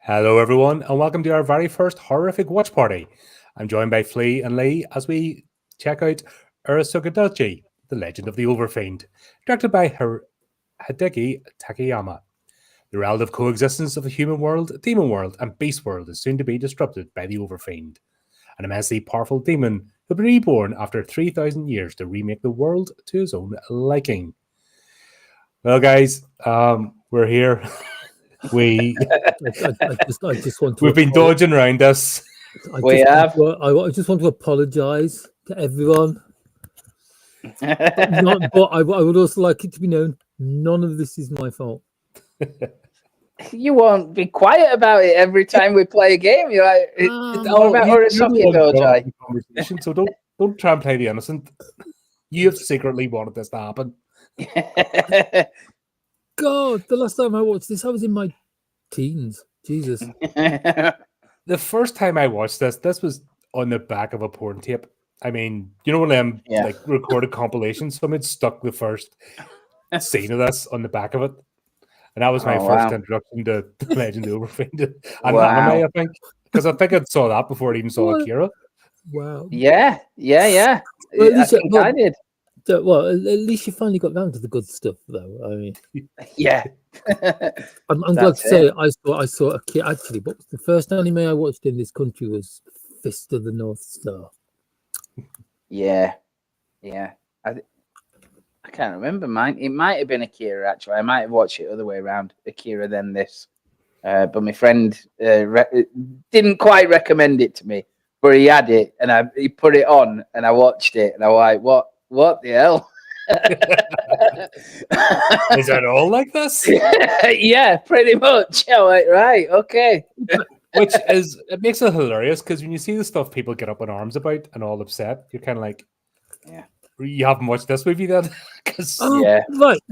Hello, everyone, and welcome to our very first horrific watch party. I'm joined by Flea and Lee as we check out Urotsukidoji, The Legend of the Overfiend, directed by Hideki Takayama. The relative coexistence of the human world, demon world, and beast world is soon to be disrupted by the Overfiend, an immensely powerful demon who will be reborn after 3,000 years to remake the world to his own liking. Well, guys, we're here. I just want to. We've been dodging around this. I just want to apologise to everyone. But I would also like it to be known, none of this is my fault. You won't be quiet about it every time we play a game. You're like, it's all about Urotsukidoji. So don't try and play the innocent. You have secretly wanted this to happen. God, the last time I watched this, I was in my teens. Jesus. The first time I watched this was on the back of a porn tape. I mean, you know, one of them like recorded compilations. Someone stuck the first scene of this on the back of it. And that was my first introduction to The Legend of the Overfiend and anime, I think. Because I think I saw that before I even saw Akira. Wow. Yeah. Well, I did. Well, at least you finally got down to the good stuff, though. I mean, yeah. I'm glad to say I saw a kid. Actually, but the first anime I watched in this country was Fist of the North Star. Yeah. I can't remember mine. It might have been Akira. Actually, I might have watched it the other way around, Akira then this. But my friend didn't quite recommend it to me, but he had it, and he put it on, and I watched it, and I was like, What the hell? Is that all like this? Yeah, pretty much. Yeah, like, right, okay. Which it makes it hilarious because when you see the stuff people get up in arms about and all upset, you're kind of like, you haven't watched this movie then? Because right.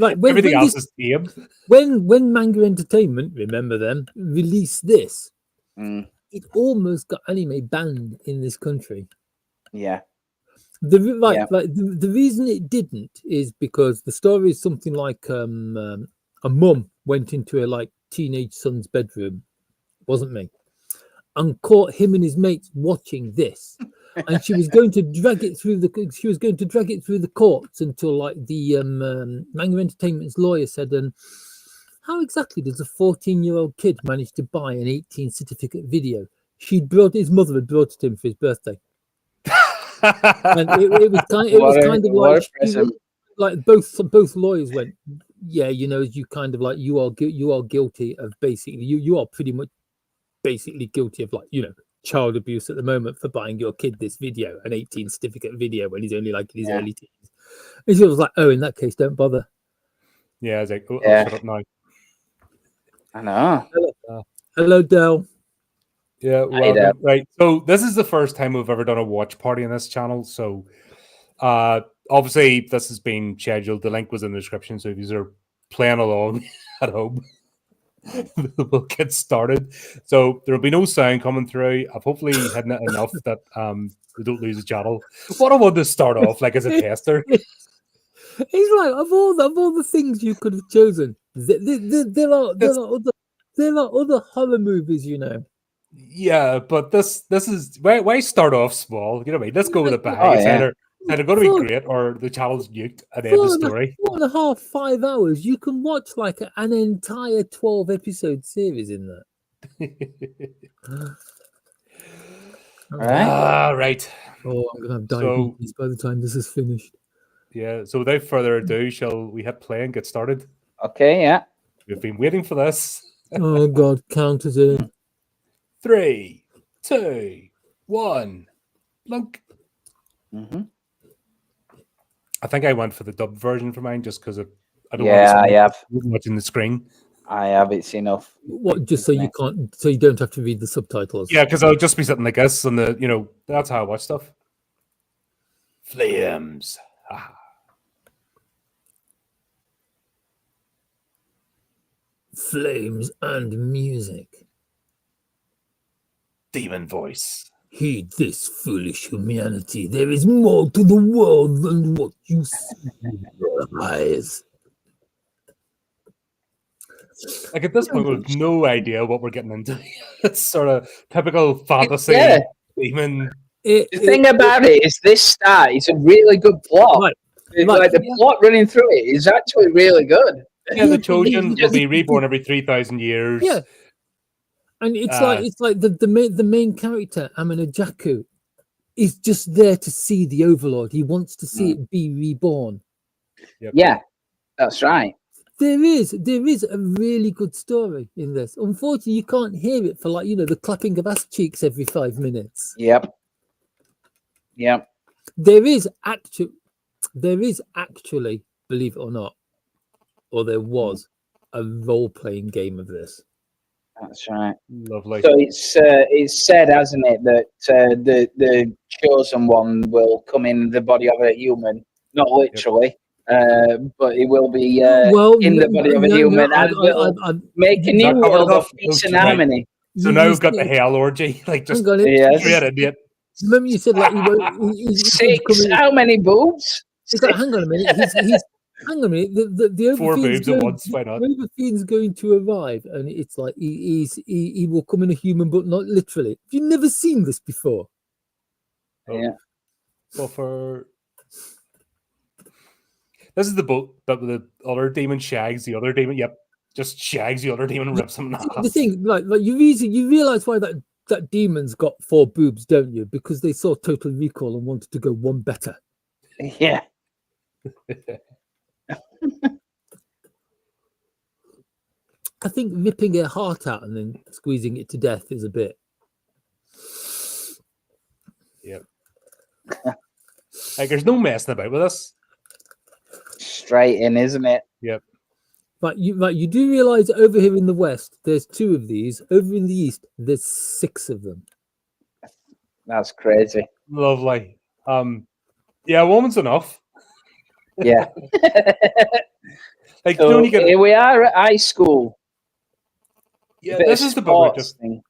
Everything else is tame. When Manga Entertainment, remember them, released this, it almost got anime banned in this country. Yeah. The reason it didn't is because the story is something like a mum went into a teenage son's bedroom, wasn't me, and caught him and his mates watching this, and she was going to drag it through the courts until the Manga Entertainment's lawyer said, how exactly does a 14-year-old kid manage to buy an 18 certificate video? His mother had brought it to him for his birthday. And it was kind of like both lawyers went, you kind of you are guilty of basically you are pretty much basically guilty of child abuse at the moment for buying your kid this video, an 18 certificate video when he's only in his early teens. And she was like, oh, in that case, don't bother. Yeah, I was like, I'll shut up now. I know. Hello, Del. Yeah, well, right. So this is the first time we've ever done a watch party on this channel. So obviously this has been scheduled. The link was in the description. So if you are playing along at home, we'll get started. So there will be no sound coming through. I've hopefully hidden it enough that we don't lose the channel. What I want to start off as a tester. He's right. Of all the things you could have chosen, there are other horror movies, Yeah, but this is why start off small? You know what I mean? Let's go with a bang. It's either going to be great or the channel's nuked at the end of the story. 4.5, 5 hours. You can watch an entire 12-episode series in that. Right. Oh, I'm gonna have diabetes by the time this is finished. Yeah. So without further ado, shall we hit play and get started? Okay. Yeah. We've been waiting for this. Oh God, count us in. 3, 2, 1. Blunk. I think I went for the dubbed version for mine just because I don't want to watching the screen. I have. It's enough. What? Just so you don't have to read the subtitles. Yeah, because I'll just be sitting like this, and that's how I watch stuff. Flames. Flames and music. Demon voice. Heed this, foolish humanity. There is more to the world than what you see with your eyes. Like at this point, we have no idea what we're getting into. It's sort of typical fantasy Yeah. demon. The thing about it is this start is a really good plot. Right. Like the plot running through it is actually really good. Yeah, the Chosen will be reborn every 3,000 years. Yeah. And it's like the main character, Amina Jaku, is just there to see the Overlord. He wants to see it be reborn. Yep. Yeah, that's right. There is a really good story in this. Unfortunately, you can't hear it for the clapping of ass cheeks every 5 minutes. Yep. There is actually, believe it or not, or there was a role-playing game of this. That's right. Lovely. So it's said, hasn't it, that the chosen one will come in the body of a human, not literally, but it will be in the body of a human and will make a new world of peace and harmony. So now we've got the hell orgy, like just straight in it. Remember you said Six? How many boobs? Hang on a minute. Hang on a minute. The 4 boobs at once. Why not? The Overfiend's going to arrive, and it's like he will come in a human, but not literally. Have you never seen this before? Yeah. Well, this is the boat that the other demon shags the other demon. Yep, just shags the other demon and rips him in half. The thing, like you realize why that demon's got 4 boobs, don't you? Because they saw Total Recall and wanted to go one better. Yeah. I think ripping her heart out and then squeezing it to death is a bit. Yep. Like there's no messing about with us. Straight in, isn't it? Yep. But you do realize over here in the West, there's 2 of these. Over in the East, there's 6 of them. That's crazy. Lovely. Yeah, a woman's enough. Yeah. Like so here we are at high school. Yeah, this is the boat thing.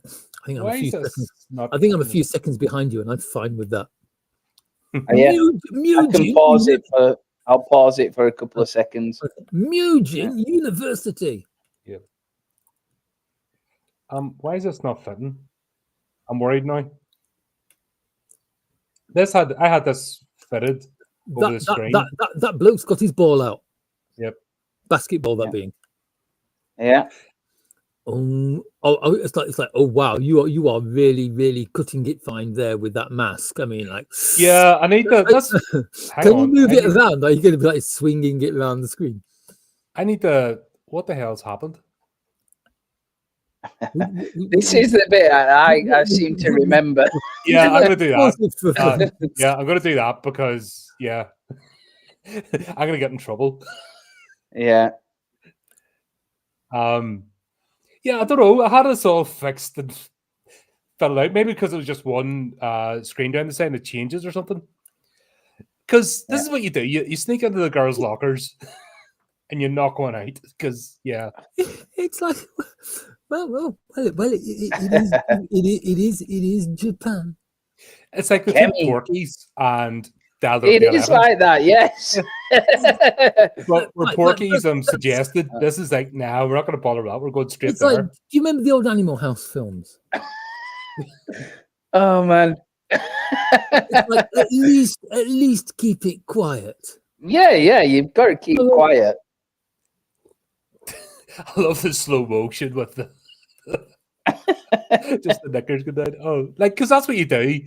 I think I'm a few seconds behind you, and I'm fine with that. Yeah. I'll pause it for a couple of seconds. Mugen University. Yep. Why is this not fitting? I'm worried now. I had this fitted over the screen. That bloke's got his ball out. Yep. Basketball, that being. Yeah. It's like oh wow, you are really, really cutting it fine there with that mask. I mean, like, yeah, I need to. Can you move it around? Are you going to be like swinging it around the screen? I need to. What the hell's happened? This is the bit I seem to remember. Yeah, I'm going to do that. Yeah, I'm going to do that because I'm going to get in trouble. Yeah. Yeah, I don't know. I had it all fixed and fell out. Maybe because it was just one screen down the side and it changes or something. Because this is what you do. You sneak into the girls' lockers and you knock one out. Because, it's like, well, it is Japan. It's like the 2 Porkies and It is like that, yes. But Porky's suggested this is like, now we're not going to bother that. We're going straight there. Like, do you remember the old Animal House films? Oh man. It's like, at least keep it quiet. Yeah, you've got to keep quiet. I love the slow motion with the just the knickers go down. Oh, like because that's what you do.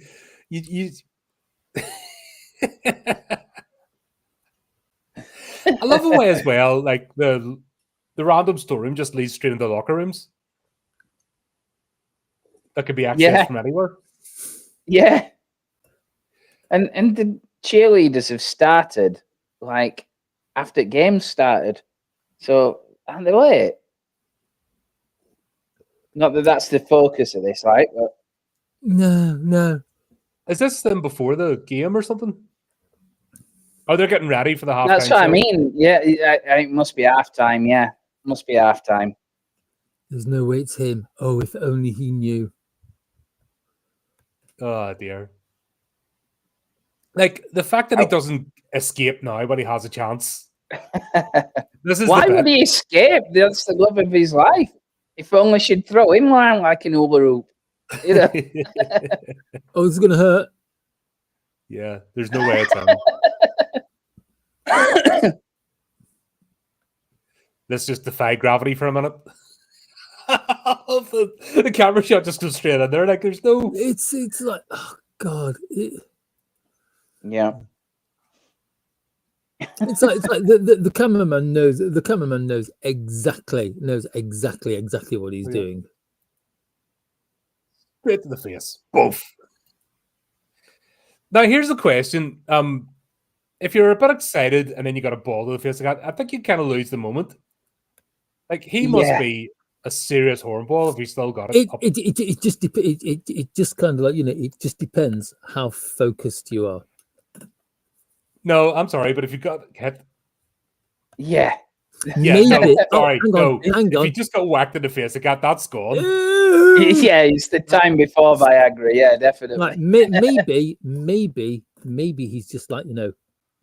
You I love the way as well, like the random storeroom just leads straight into locker rooms that could be accessed from anywhere. Yeah, and the cheerleaders have started like after games started, so aren't they late? Not that that's the focus of this, like, but no. Is this them before the game or something? Oh, they're getting ready for the halftime. That's what I mean. Yeah, it must be halftime. Yeah, must be halftime. There's no way it's him. Oh, if only he knew. Oh dear. Like the fact that he doesn't escape now, but he has a chance. This is Why the would bit. he escape? That's the love of his life. If only she'd throw him around like an hula hoop. You know? Oh, it's gonna hurt. Yeah, there's no way it's him. Let's just defy gravity for a minute. The camera shot just goes straight in there. Like there's no. It's like, oh God. Yeah. It's like the cameraman knows. The cameraman knows exactly what he's doing. Straight to the face. Both. Now here's the question. If you're a bit excited and then you got a ball to the face, I think you kind of lose the moment. Like he must be a serious hornball if he still got it. It just kind of like, you know, it just depends how focused you are. No, I'm sorry, but if you got hit, yeah, Maybe. no, sorry, hang on. If you just got whacked in the face, that's gone. Yeah, it's the time before Viagra. Yeah, definitely. Like maybe he's just like, you know,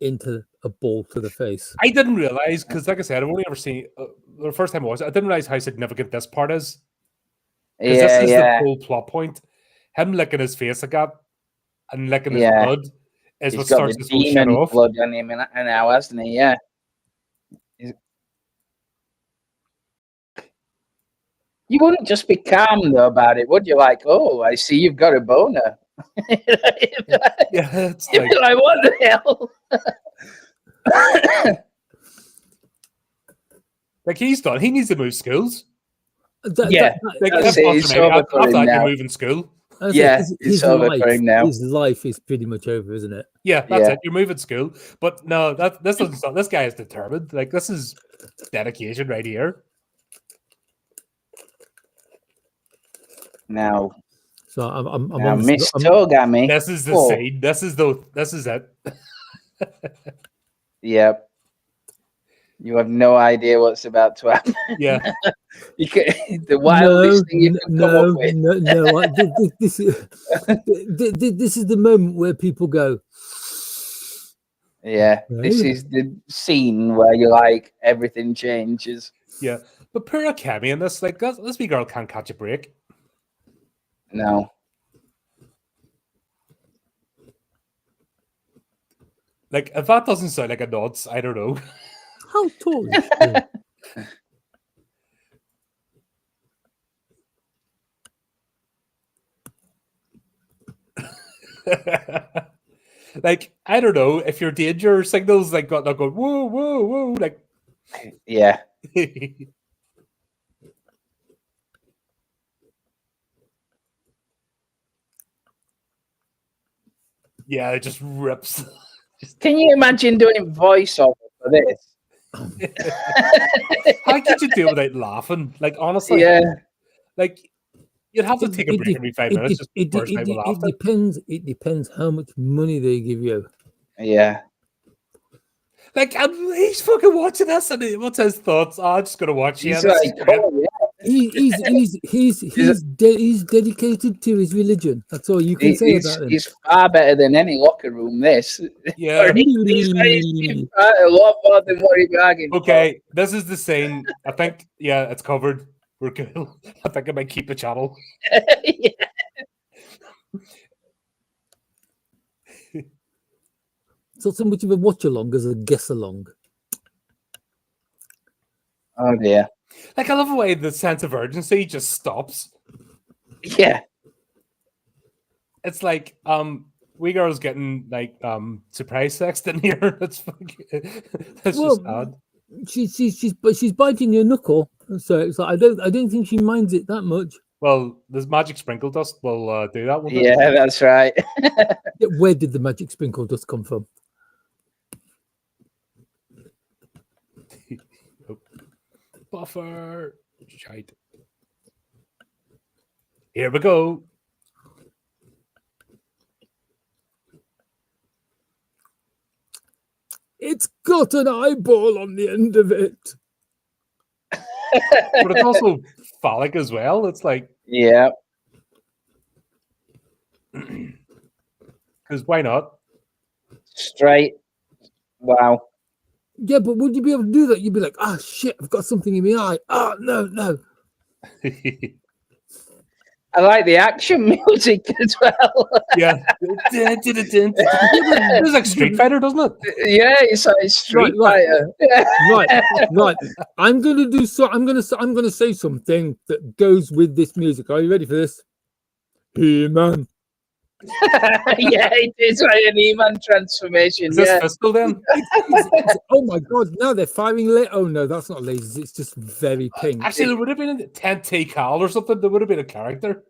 into a ball to the face. I didn't realize because, like I said, I've only ever seen the first time I watched it. I didn't realize how significant this part is. Because this is the whole plot point. Him licking his face like that and licking his blood is what starts this whole shit off. Blood on him now, hasn't he? Yeah. You wouldn't just be calm though about it, would you? Like, oh, I see you've got a boner. Yeah, it's like, what the hell? Like he's done. He needs to move schools. After you're moving school. It's over for him now. His life is pretty much over, isn't it? Yeah, that's it. You're moving school, but no, this doesn't stop. This guy is determined. Like this is dedication right here. Now, so I'm Miss Togami. This is the scene. This is it. Yep. You have no idea what's about to happen. Yeah. The wildest thing you can come up with. This is the moment where people go. Yeah, this is the scene where you're like, everything changes. Yeah, but poor Akemi in this, like, this wee girl can't catch a break. No. Like, if that doesn't sound like a nonce, I don't know. How tall is she? Like, I don't know, if your danger signals like got not going, whoa, whoa, whoa, like. Yeah. Yeah, it just rips. Can you imagine doing voiceover for this? How could you do it without laughing? Like, honestly, like you'd have to take a break every 5 minutes. It depends how much money they give you. Yeah. Like, he's fucking watching this, and what's his thoughts? Oh, I'm just gonna watch. He's like, he's dedicated to his religion. That's all you can say about him. He's far better than any locker room. This, yeah, he's a lot more than what he bargained. Okay, this is the scene. I think, yeah, it's covered. We're cool. I think I might keep the channel. Yeah. It's not so much of a watch along as a guess along. Oh dear. Like, I love the way the sense of urgency just stops. Yeah. It's like, wee girl's getting like surprise sex in here. That's just odd. She's biting your knuckle, so it's like I don't think she minds it that much. Well, the magic sprinkle dust will do that. Yeah, that's right. Where did the magic sprinkle dust come from? Buffer. Shite. Here we go. It's got an eyeball on the end of it. But it's also phallic as well. It's like, yeah. Because why not? Straight. Wow. Yeah, but would you be able to do that? You'd be like, "Ah, shit, I've got something in my eye. Oh, no." I like the action music as well. Yeah. It's like Street Fighter, doesn't it? Yeah, it's like Street Right. Fighter. Right. I'm gonna say something that goes with this music. Are you ready for this? He-Man. Yeah, it is like an E-Man transformation. Is this Yeah. Fiscal then? Oh my god! Now they're firing. Oh no, that's not lasers. It's just very pink. Actually, there would have been a 10T Cal or something. There would have been a character.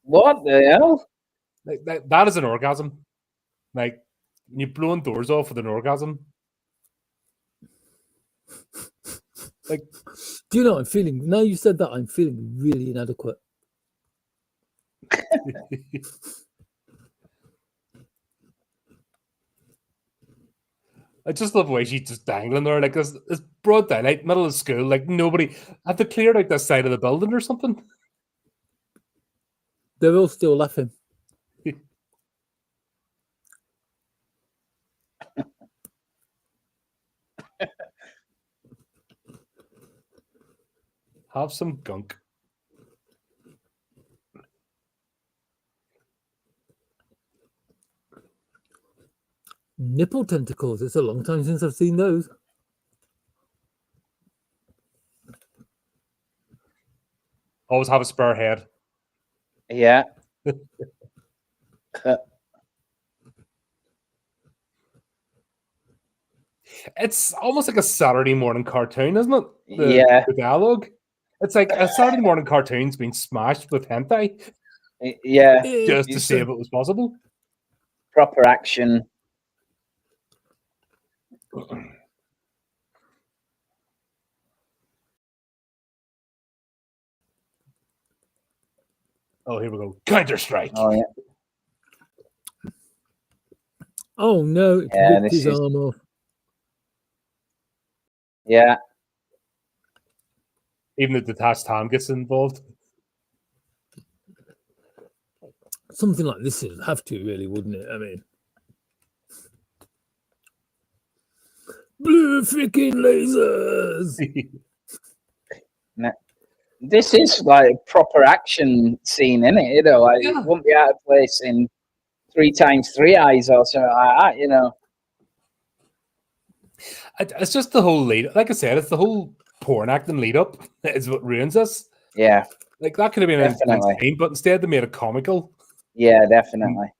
What the hell? Like that is an orgasm. Like you're blowing doors off with an orgasm. Like, do you know what I'm feeling? Now you said that, I'm feeling really inadequate. I just love the way she's just dangling there, like this broad daylight, middle of school, like nobody had to clear out this side of the building or something. They're all still laughing. Have some gunk. Nipple tentacles. It's a long time since I've seen those. Always have a spare head. Yeah. It's almost like a Saturday morning cartoon, isn't it? Yeah. The dialogue. It's like a Saturday morning cartoon's been smashed with hentai. Yeah. Just to see if it was possible. Proper action. Oh, here we go. Counter-Strike. Oh, yeah. Oh no, it's Yeah, ripped this his is- arm off. Yeah. Even the detached hand gets involved. Something like this would have to, really, wouldn't it? I mean, blue freaking lasers. This is like a proper action scene, isn't it? You know, like Yeah. it wouldn't be out of place in 3x3 eyes or something like that, you know. It's just the whole lead. Like I said, it's the whole porn acting lead up is what ruins us. Yeah. Like that could have been an Definitely. intense scene, but instead they made it comical. Yeah, definitely.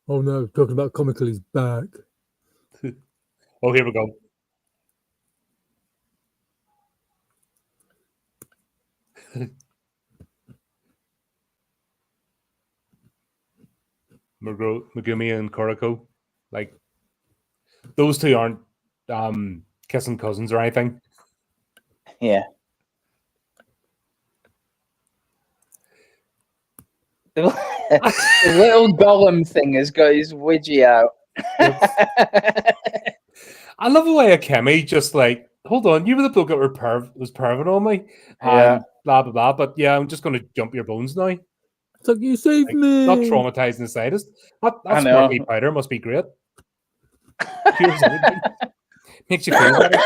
Oh no, talking about comical, he's back. Oh, here we go. Megumi and Koriko, like those two aren't kissing cousins or anything. Yeah. The little golem thing has got his widgie out. I love the way Akemi just like, hold on, you were the bloke that was perving on me, Yeah. blah blah blah. But yeah, I'm just going to jump your bones now. It's like, you saved Like, me. not traumatizing the slightest. That I know. sparkly powder must be great. Cures everything. Makes you feel better.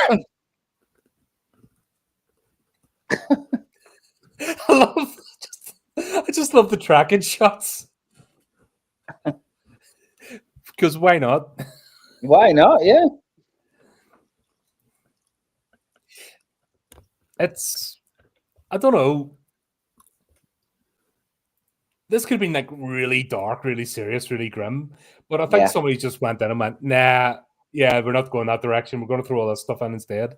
I just love the tracking shots. Because why not? Why not? Yeah. It's, I don't know. This could have been like really dark, really serious, really grim. But I think Yeah. somebody just went in and went, nah, yeah, we're not going that direction. We're going to throw all this stuff in instead.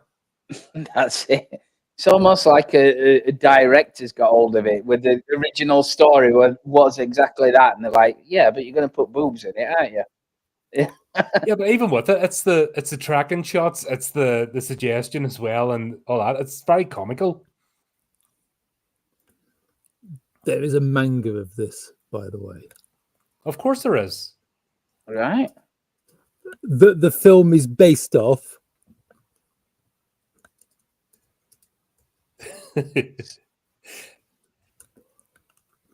That's it. It's almost like a director's got hold of it with the original story was exactly that. And they're like, yeah, but you're going to put boobs in it, aren't you? Yeah, but even with it, it's the tracking shots, it's the suggestion as well, and all that. It's very comical. There is a manga of this, by the way. Of course there is. Right. The film is based off.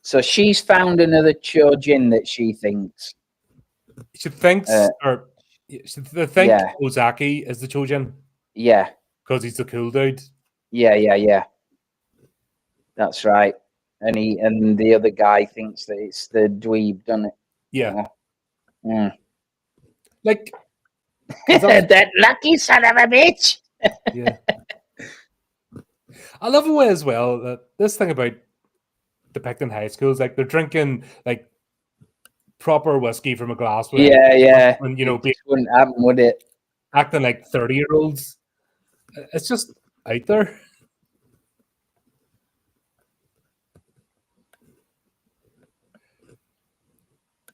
So she's found another Chojin that she thinks. She thinks, or they think Yeah. Ozaki is the Chojin Yeah. because he's the cool dude. Yeah. That's right. And the other guy thinks that it's the dweeb, doesn't it? Yeah. Mm. Like that lucky son of a bitch. Yeah. I love the way as well that this thing about depicting high schools, like they're drinking like proper whiskey from a glass with Yeah. and It just wouldn't happen, would it? acting like 30-year-olds. It's just out there.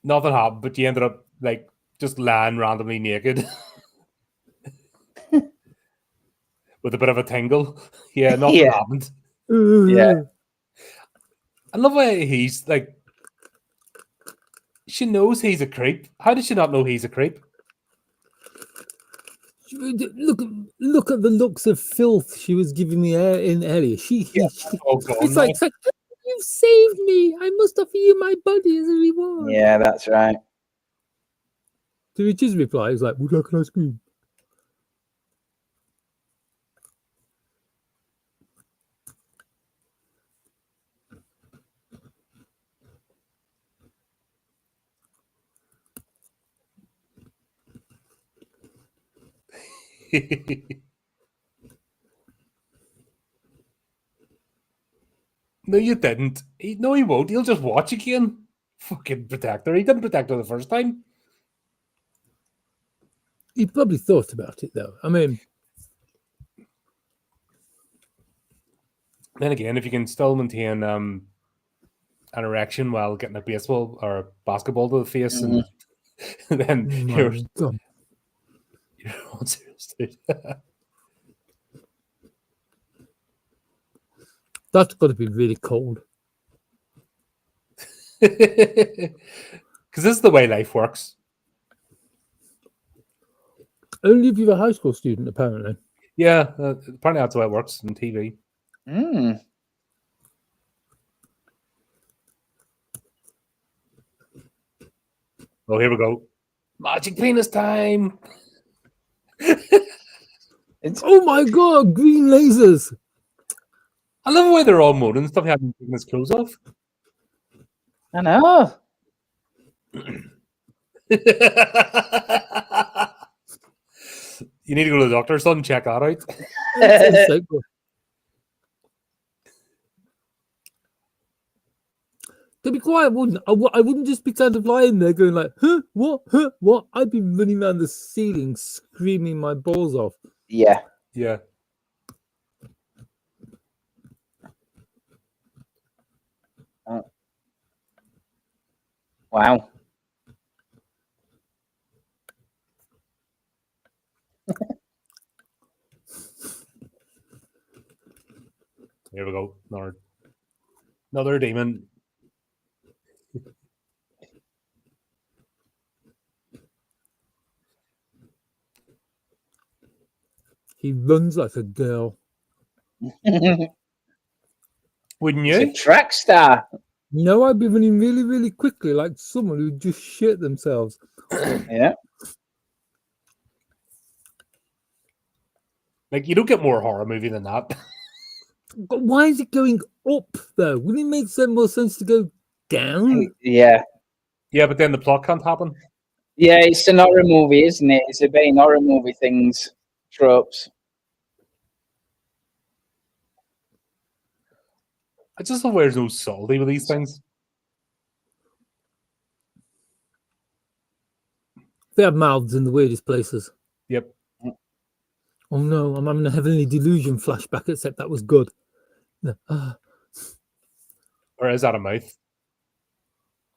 Nothing happened, but you ended up like just lying randomly naked with a bit of a tingle. Yeah, nothing happened. Yeah. I love why he's like, she knows he's a creep. How did she not know he's a creep? Look at the looks of filth she was giving me in earlier. It's like, you've saved me. I must offer you my body as a reward. Yeah, that's right. To which his reply is like, would you like an ice cream? No, you didn't. No, he won't. He'll just watch again. Fucking protect her. He didn't protect her the first time. He probably thought about it, though. I mean... Then again, if you can still maintain an erection while getting a baseball or a basketball to the face, and then you're on serious, dude. That's got to be really cold. Because this is the way life works. Only if you're a high school student, apparently. Yeah, apparently that's the way it works on TV. Mm. Oh, here we go. Magic penis time. Oh my god, green lasers. I love the way they're all moaning and stuff. He hasn't taken his clothes off. I know. You need to go to the doctor, son. Check that out. To be quiet, I wouldn't just be kind of lying there going like, huh, what? I'd be running around the ceiling screaming my balls off. Yeah. Yeah. Wow. Here we go. Another demon. He runs like a girl. Wouldn't you? It's a track star. No, I'd be running really, really quickly like someone who just shit themselves. Yeah. Like, you don't get more horror movie than that. But why is it going up, though? Wouldn't it make more sense to go down? Yeah. Yeah, but then the plot can't happen. Yeah, it's an horror movie, isn't it? It's obeying horror movie things, tropes. I just love where there's no subtlety with these things. They have mouths in the weirdest places. Yep. Oh no, I'm having a heavenly delusion flashback, except that was good. Or is that a mouth?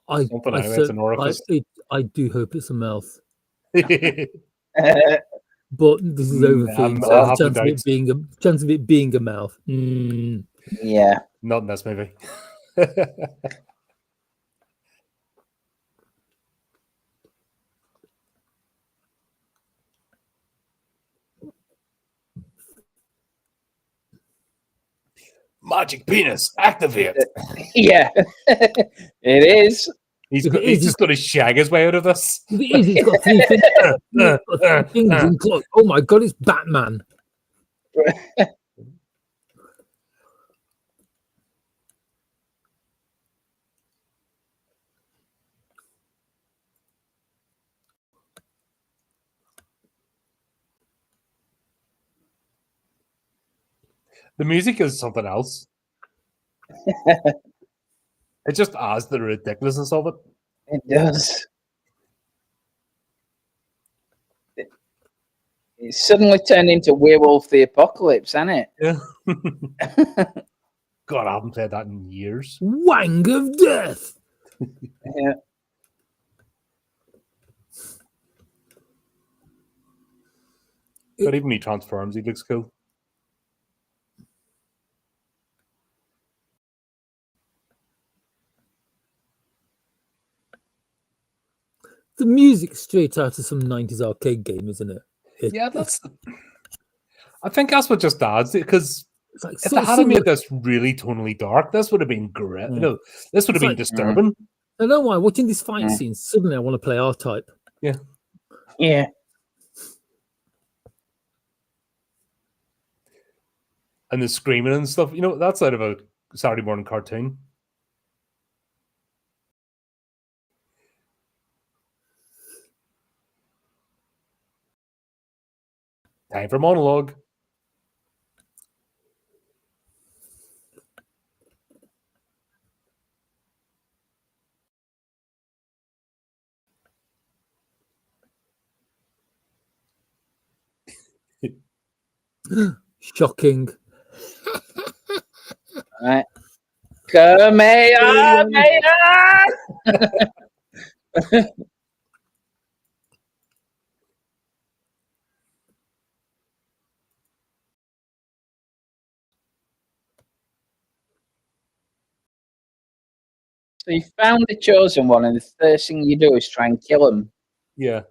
It's an orifice. I do hope it's a mouth. But this is Overfiend, so the chance of it being a mouth. Yeah. Not in this movie. Magic penis, activate. Yeah. It is. He's just going to shag his way out of this. If it is, it's got 3 fingers. It's got 3 fingers and claws. Oh my god, it's Batman. The music is something else. It just adds the ridiculousness of it. It does. It suddenly turned into Werewolf the Apocalypse, hasn't it? Yeah. God, I haven't played that in years. Wang of Death. Yeah. But even when he transforms, he looks cool. The music straight out of some 90s arcade game, isn't it? Yeah, I think that's what just adds it, because It's like if they had made this really tonally dark, this would have been great. You know, this would have been disturbing. I don't know why. Watching this fight scene, suddenly I want to play R-Type. Yeah. Yeah. And the screaming and stuff, you know, that's out of a Saturday morning cartoon. Time for monologue. Shocking. Right. Kamehameha! So you found the chosen one, and the first thing you do is try and kill him. Yeah.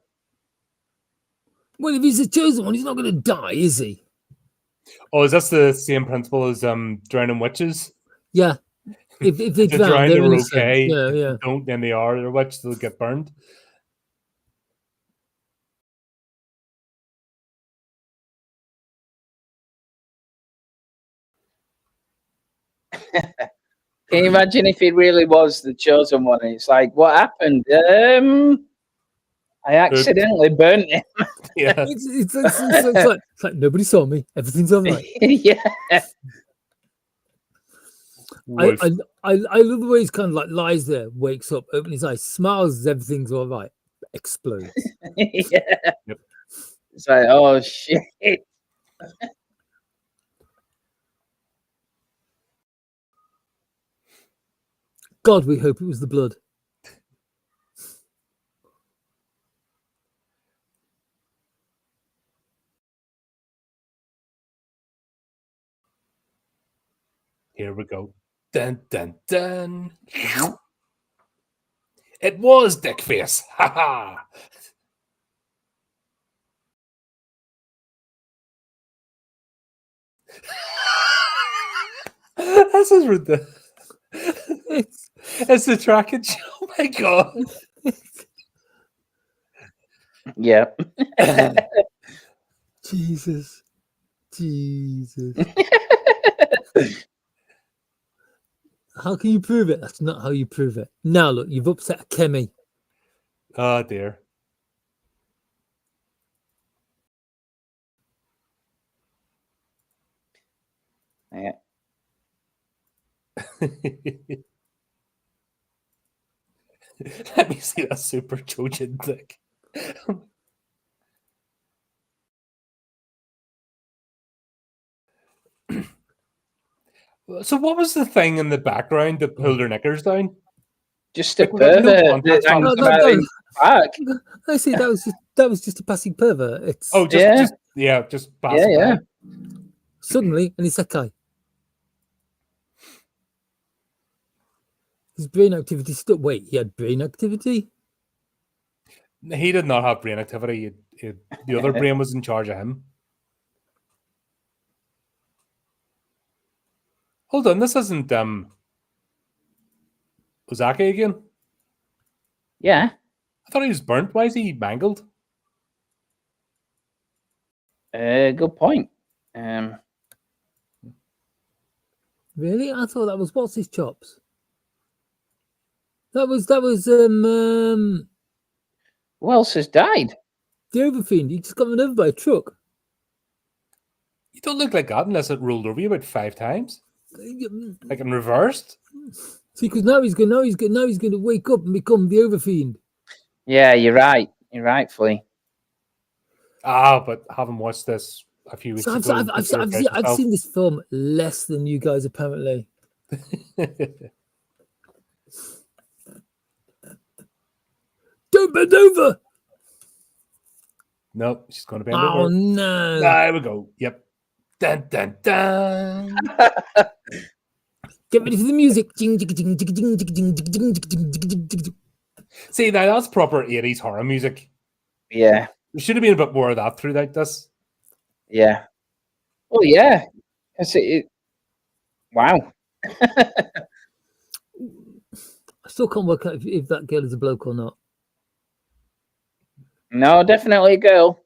Well, if he's the chosen one, he's not going to die, is he? Oh, is that the same principle as drowning witches? Yeah. If they drown, they're innocent. Okay. Yeah, if yeah. they don't, then they are. They're witches, they'll get burned. Can you imagine if he really was the chosen one? And it's like, what happened? I accidentally burnt him. Yeah. It's like nobody saw me. Everything's all right. Yeah. I love the way he's kind of like lies there, wakes up, opens his eyes, smiles, everything's all right, explodes. Yeah. Yep. It's like, oh shit. God, we hope it was the blood. Here we go. Dun, dun, dun. It was Dickface. Ha ha. This is ridiculous. It's the trackage. Oh my god. Yeah. Jesus. How can you prove it? That's not how you prove it. Now look, you've upset Kemi. Oh dear. Yeah. Let me see that super Trojan dick. So what was the thing in the background that pulled her knickers down? Just a Like, we got no pervert. context that on hangs it. about in the park. I see that was just a passing pervert. It's Oh, just pass it Yeah. by. suddenly an isekai. His brain activity still. Wait, he had brain activity? He did not have brain activity. The other brain was in charge of him. Hold on, this isn't Ozaki again? Yeah. I thought he was burnt. Why is he mangled? Good point. Really? I thought that was what's his chops. That was Who else has died? the Overfiend. He just got run over by a truck. You don't look like that unless it rolled over you about 5 times, like in reversed. See, because now he's going to wake up and become the Overfiend. Yeah, you're right. You're right, Flea. But having watched this a few weeks So ago, I've seen this film less than you guys apparently. Don't bend over. No, she's going to bend Oh over. no! There we go. Yep. Dun dun dun. Get ready for the music. See, now that's proper 80s horror music. Yeah. There should have been a bit more of that throughout this. Yeah. Oh yeah. Wow. I still can't work out if that girl is a bloke or not. No, definitely a girl.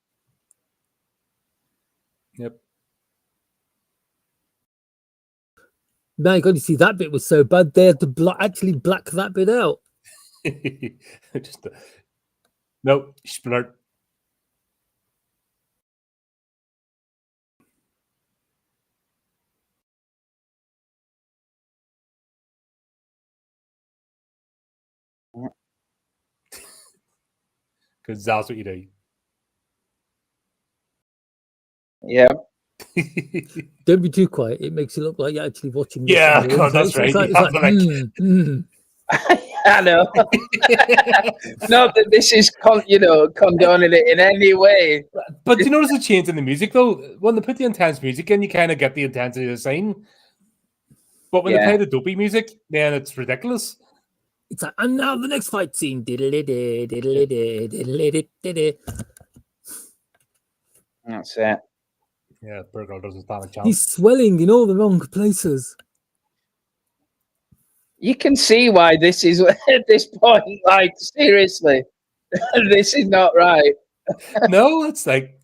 Yep. My God, you see, that bit was so bad. They had to actually black that bit out. Just no, splurt. Because that's what you do. Yeah. Don't be too quiet. It makes it look like you're actually watching. Yeah, God, that's right. I know. Not that this is, condoning it in any way. But do you notice the change in the music, though? When they put the intense music in, you kind of get the intensity of the scene. But when they play the dopey music, then it's ridiculous. It's like, and now the next fight scene. That's it. Yeah, Burger doesn't stand a chance. He's swelling in all the wrong places. You can see why this is at this point. Like, seriously, this is not right. No, it's like.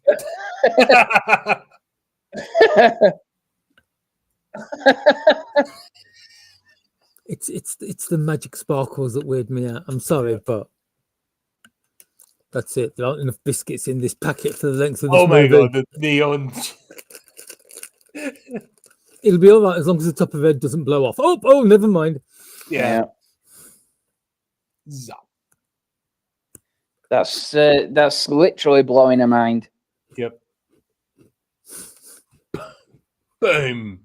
It's the magic sparkles that weird me out. I'm sorry, but that's it. There aren't enough biscuits in this packet for the length of this movie. Oh my God, the neon. It'll be all right as long as the top of it doesn't blow off. Oh, never mind. Yeah. That's literally blowing a mind. Yep. Boom.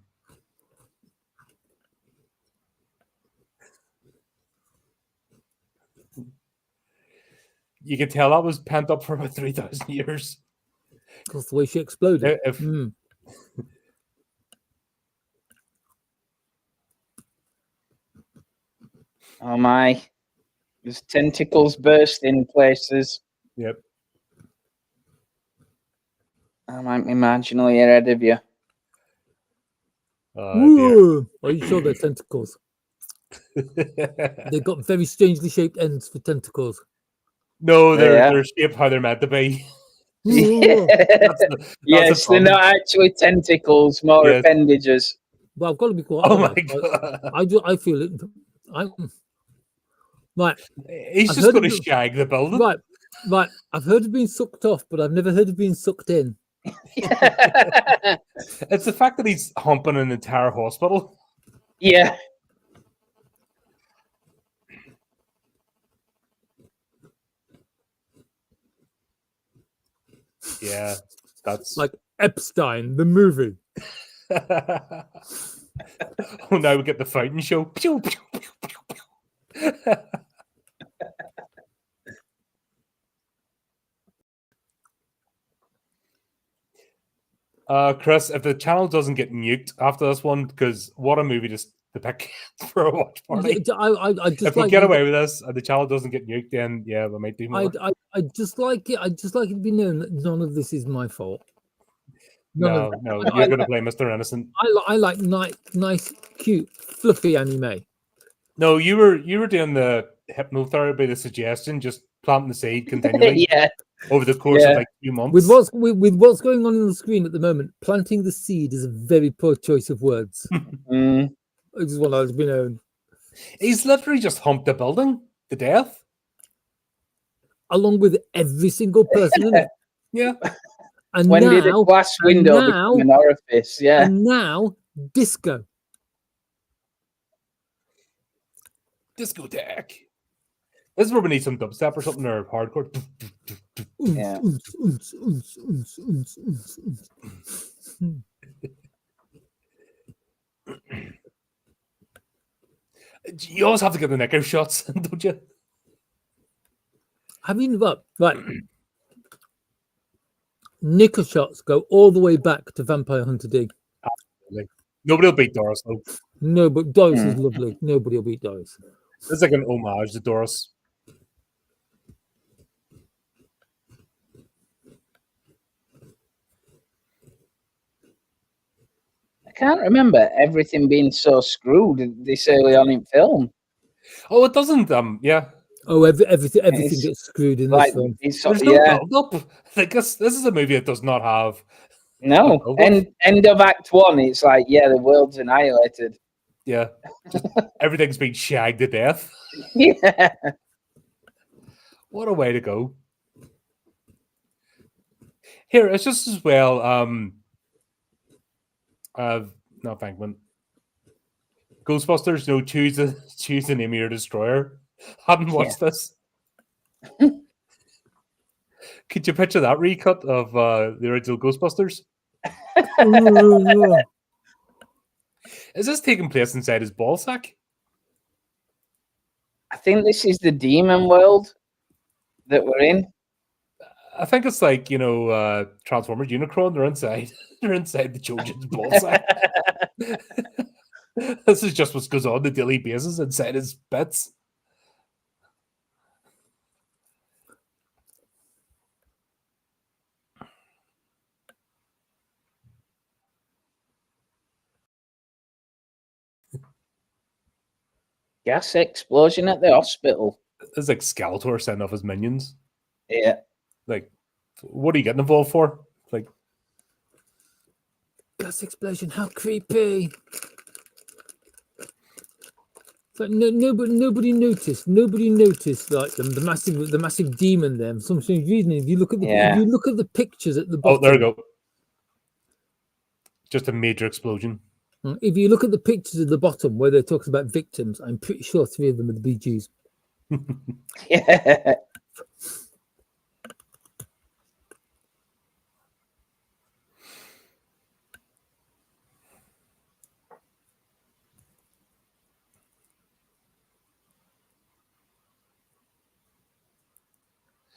You can tell that was pent up for about 3,000 years. That's the way she exploded. Oh my. There's tentacles burst in places. Yep. I might be marginally ahead of you. Are you sure they're tentacles? They've got very strangely shaped ends for tentacles. No, they're shaped how they're meant to be. Yes, they're not actually tentacles, more appendages. Well, I've got to be quiet. Oh my God. I feel it. Right. He's just going to shag the building. Right. I've heard of being sucked off, but I've never heard of being sucked in. It's the fact that he's humping an entire hospital. Yeah. Yeah, that's like Epstein, the movie. Oh, now we get the fighting show. Pew, pew, pew, pew, pew. Chris, if the channel doesn't get nuked after this one, because what a movie to pick for a watch party. I just if we get away with this and the channel doesn't get nuked, then yeah, we might do more. I just like it. I just like it to be known that none of this is my fault. No, you're going to play Mr. Innocent. I like nice, cute, fluffy anime. No, you were doing the hypnotherapy, the suggestion, just planting the seed continually Yeah. over the course of Yeah. like 2 months. With what's going on the screen at the moment, planting the seed is a very poor choice of words. Mm. I just want to, you know, He's literally just humped the building to death. along with every single person in it. Yeah. And When now, did a glass window become an orifice? Yeah. and now, disco. Discotheque. This is where we need some dubstep or something, or hardcore. Yeah. You always have to get the neck out shots, don't you? I mean, what? Right. Knicker shots go all the way back to Vampire Hunter D. Like, nobody will beat Doris, though. No, but Doris is lovely. Nobody will beat Doris. It's like an homage to Doris. I can't remember everything being so screwed this early on in film. Oh, it doesn't. Yeah. Oh, everything It's gets screwed in like this film. There's no build up. Like this is a movie that does not have. No. End of Act 1. It's like, yeah, the world's annihilated. Yeah. Just everything's been shagged to death. Yeah. What a way to go. Here, it's just as well. Not Bankman. Ghostbusters, choose the name of your destroyer. Hadn't watched this. Could you picture that recut of the original Ghostbusters? Is this taking place inside his ballsack? I think this is the demon world that we're in. I think it's like, Transformers Unicron. They're inside. They're inside the children's ballsack. This is just what goes on the daily basis inside his bits. Gas explosion at the hospital. It's like Skeletor sending off his minions. Yeah. Like, what are you getting involved for? Like, Gas explosion, how creepy. But nobody noticed. Nobody noticed like the massive demon there. For some strange reason, if you look at the pictures at the bottom. Oh, there we go. Just a major explosion. If you look at the pictures at the bottom where they're talking about victims, I'm pretty sure 3 of them are the Bee Gees. Yeah.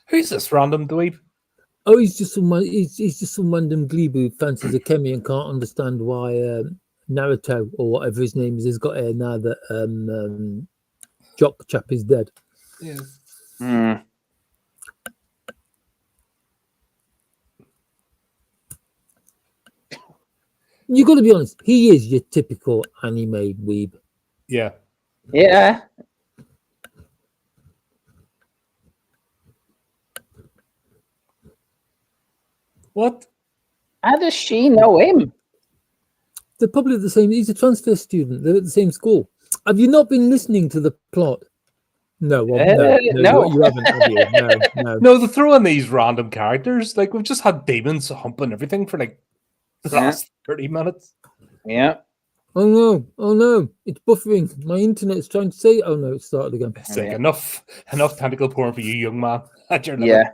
Who's this random dweeb? Oh, he's just some random gleeb who fancies a Kemi and can't understand why Naruto or whatever his name is has got here now that Jock chap is dead. Yeah. You got to be honest. He is your typical anime weeb. Yeah. Yeah. What? How does she know him? They're probably the same. He's a transfer student. They're at the same school. Have you not been listening to the plot? No, well, no. You haven't. Have you? No. No, they throw in these random characters. Like, we've just had demons humping everything for like the last 30 minutes. Yeah. Oh no! It's buffering. My internet's trying to say. Oh no! It started again. It's like enough tentacle porn for you, young man. At your Yeah.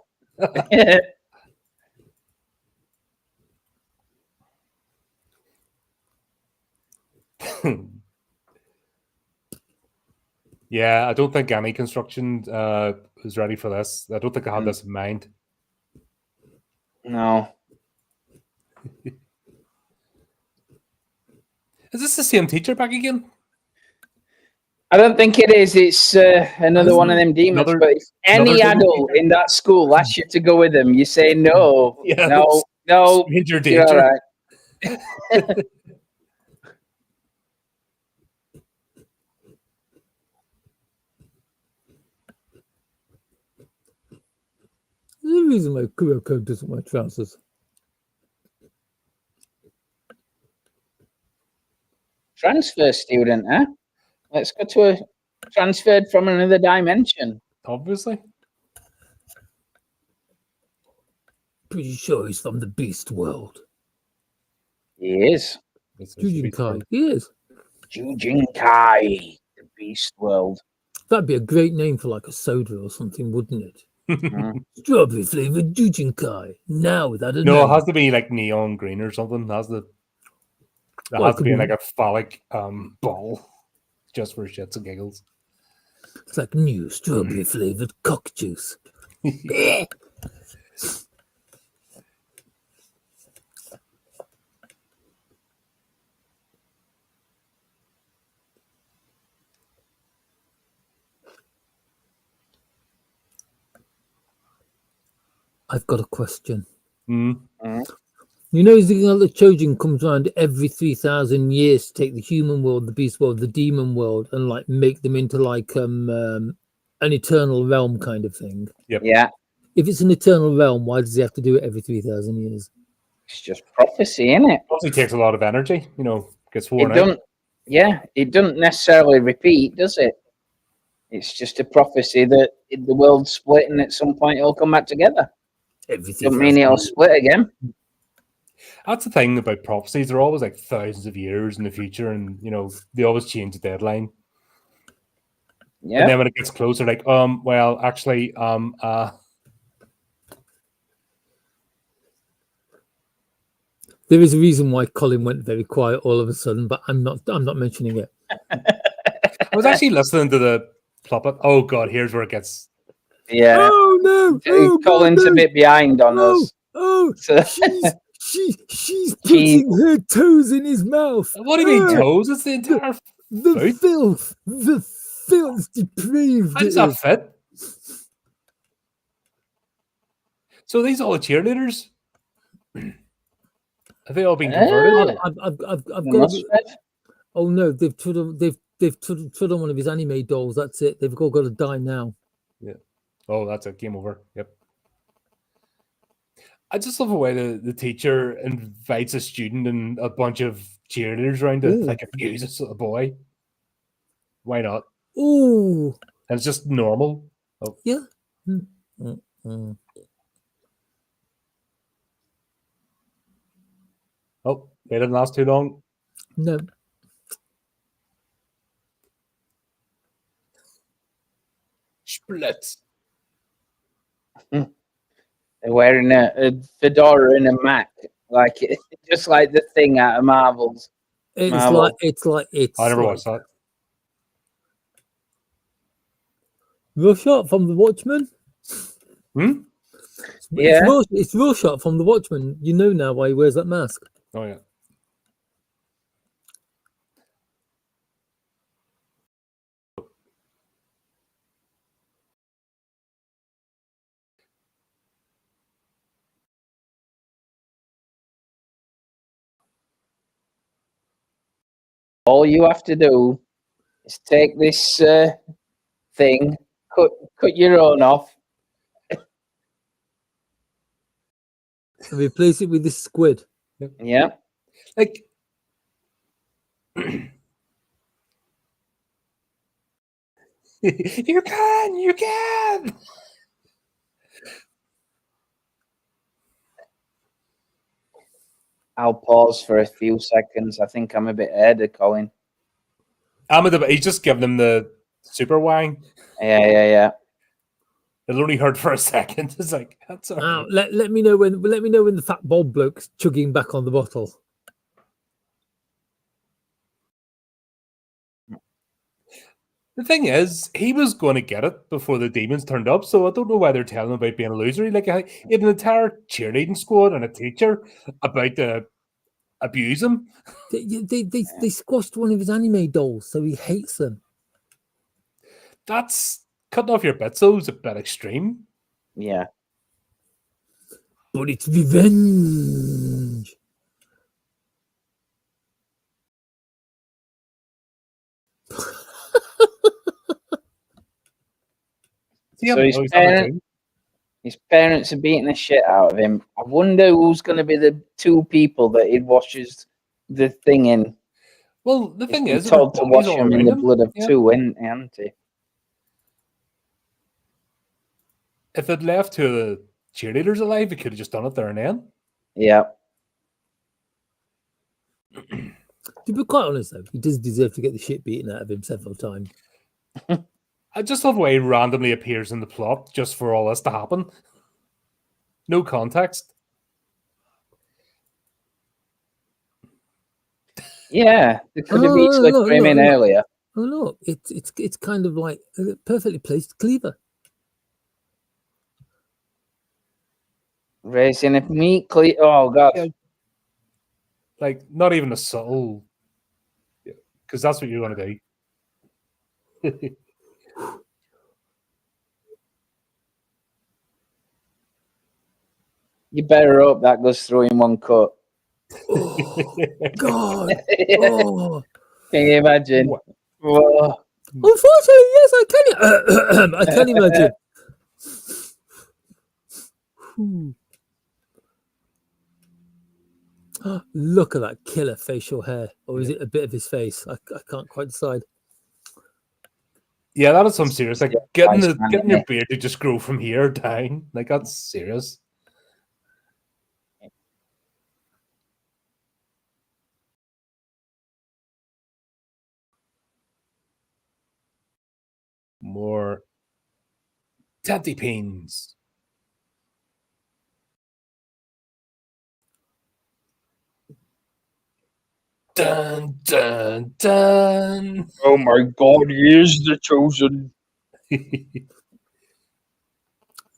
Yeah, I don't think any construction is ready for this. I don't think I had this in mind. No. Is this the same teacher back again? I don't think it is. It's another one of them demons. But if any adult in that school asks you to go with them, you say no. Yeah, no. Stranger You're danger. all right. reason why Kuroko doesn't wear trousers. Transfer student, huh? Let's go to a transferred from another dimension. Obviously. Pretty sure he's from the Beast World. He is. Jujinkai, he is. Jujinkai, the Beast World. That'd be a great name for like a soda or something, wouldn't it? Mm. Strawberry flavored Jujinkai. Now without a No, name. it has to be like neon green or something. It has to be like a phallic ball, just for shits and giggles. It's like new strawberry flavored cock juice. I've got a question. Mm. You know, the Chojin comes around every 3,000 years to take the human world, the beast world, the demon world, and like make them into like an eternal realm kind of thing. Yep. Yeah. If it's an eternal realm, why does he have to do it every 3,000 years? It's just prophecy, isn't it? Obviously takes a lot of energy, you know, gets worn It out. doesn't. Yeah, it doesn't necessarily repeat, does it? It's just a prophecy that the world's split and at some point it'll come back together. Everything Doesn't mean it'll split again. That's the thing about prophecies. They're always like thousands of years in the future, and you know, they always change the deadline. Yeah. And then when it gets closer, like, well, actually, There is a reason why Colin went very quiet all of a sudden, but I'm not mentioning it. I was actually listening to the plop. Oh god, here's where it gets. Yeah. Oh no! Oh, Colin's a bit behind on us. Oh, So- she's putting her toes in his mouth. What do you mean toes? It's the entire The foot. filth, the filth depraved. How does that fit? So are these all the cheerleaders? Have they all been converted? I've The got. Muspet? Oh no! They've trod on one of his anime dolls. That's it. They've all got to die now. Yeah. Oh, that's it. Game over. Yep. I just love the way the teacher invites a student and a bunch of cheerleaders around to like abuse a boy. Why not? Ooh. And it's just normal. Oh. Yeah. Oh, they didn't last too long. No. Split. They're wearing a fedora and a Mac, like just like the thing out of Marvel's. It's Marvel. like I never watched that. Real shot from the Watchmen. Yeah. It's real shot from the Watchmen. You know now why he wears that mask. Oh yeah. All you have to do is take this thing, cut your own off. And replace it with this squid. Yeah. Like you can. I'll pause for a few seconds. I think I'm a bit ahead of Colin. He's just giving him the super wang. Yeah. It only hurt for a second. It's like that's all right. Let me know when the fat bald bloke's chugging back on the bottle. The thing is, he was going to get it before the demons turned up, so I don't know why they're telling him about being a loser. Like, he had an entire cheerleading squad and a teacher about to abuse him. They squashed one of his anime dolls, so he hates them. That's cutting off your bitsos a bit extreme. Yeah. But it's revenge. So his parents, His parents are beating the shit out of him. I wonder who's going to be the two people that he washes the thing in. Well, the thing is, He's told to wash all him in around the him. blood of Yeah. two, isn't he? If it left two of the cheerleaders alive, he could have just done it there and then. Yeah. To be quite honest, though, he does deserve to get the shit beaten out of him several times. I just love the way he randomly appears in the plot just for all this to happen. No context. Yeah, they could have easily put him in earlier. Oh look, it's kind of like a perfectly placed cleaver. Raising a meat cleaver. Oh god. Yeah. Like, not even a subtle. Because that's what you want to do. You better hope that goes through in one cut. Oh God! Yeah. Oh. Can you imagine? What? Whoa. Unfortunately, yes, I can. I can imagine. Look at that killer facial hair, or is it a bit of his face? I can't quite decide. Yeah, that is some serious. Like, Yeah, getting your beard to just grow from here down. Like, that's serious. More teddy pins. Dun dun dun. Oh my god, he is the chosen.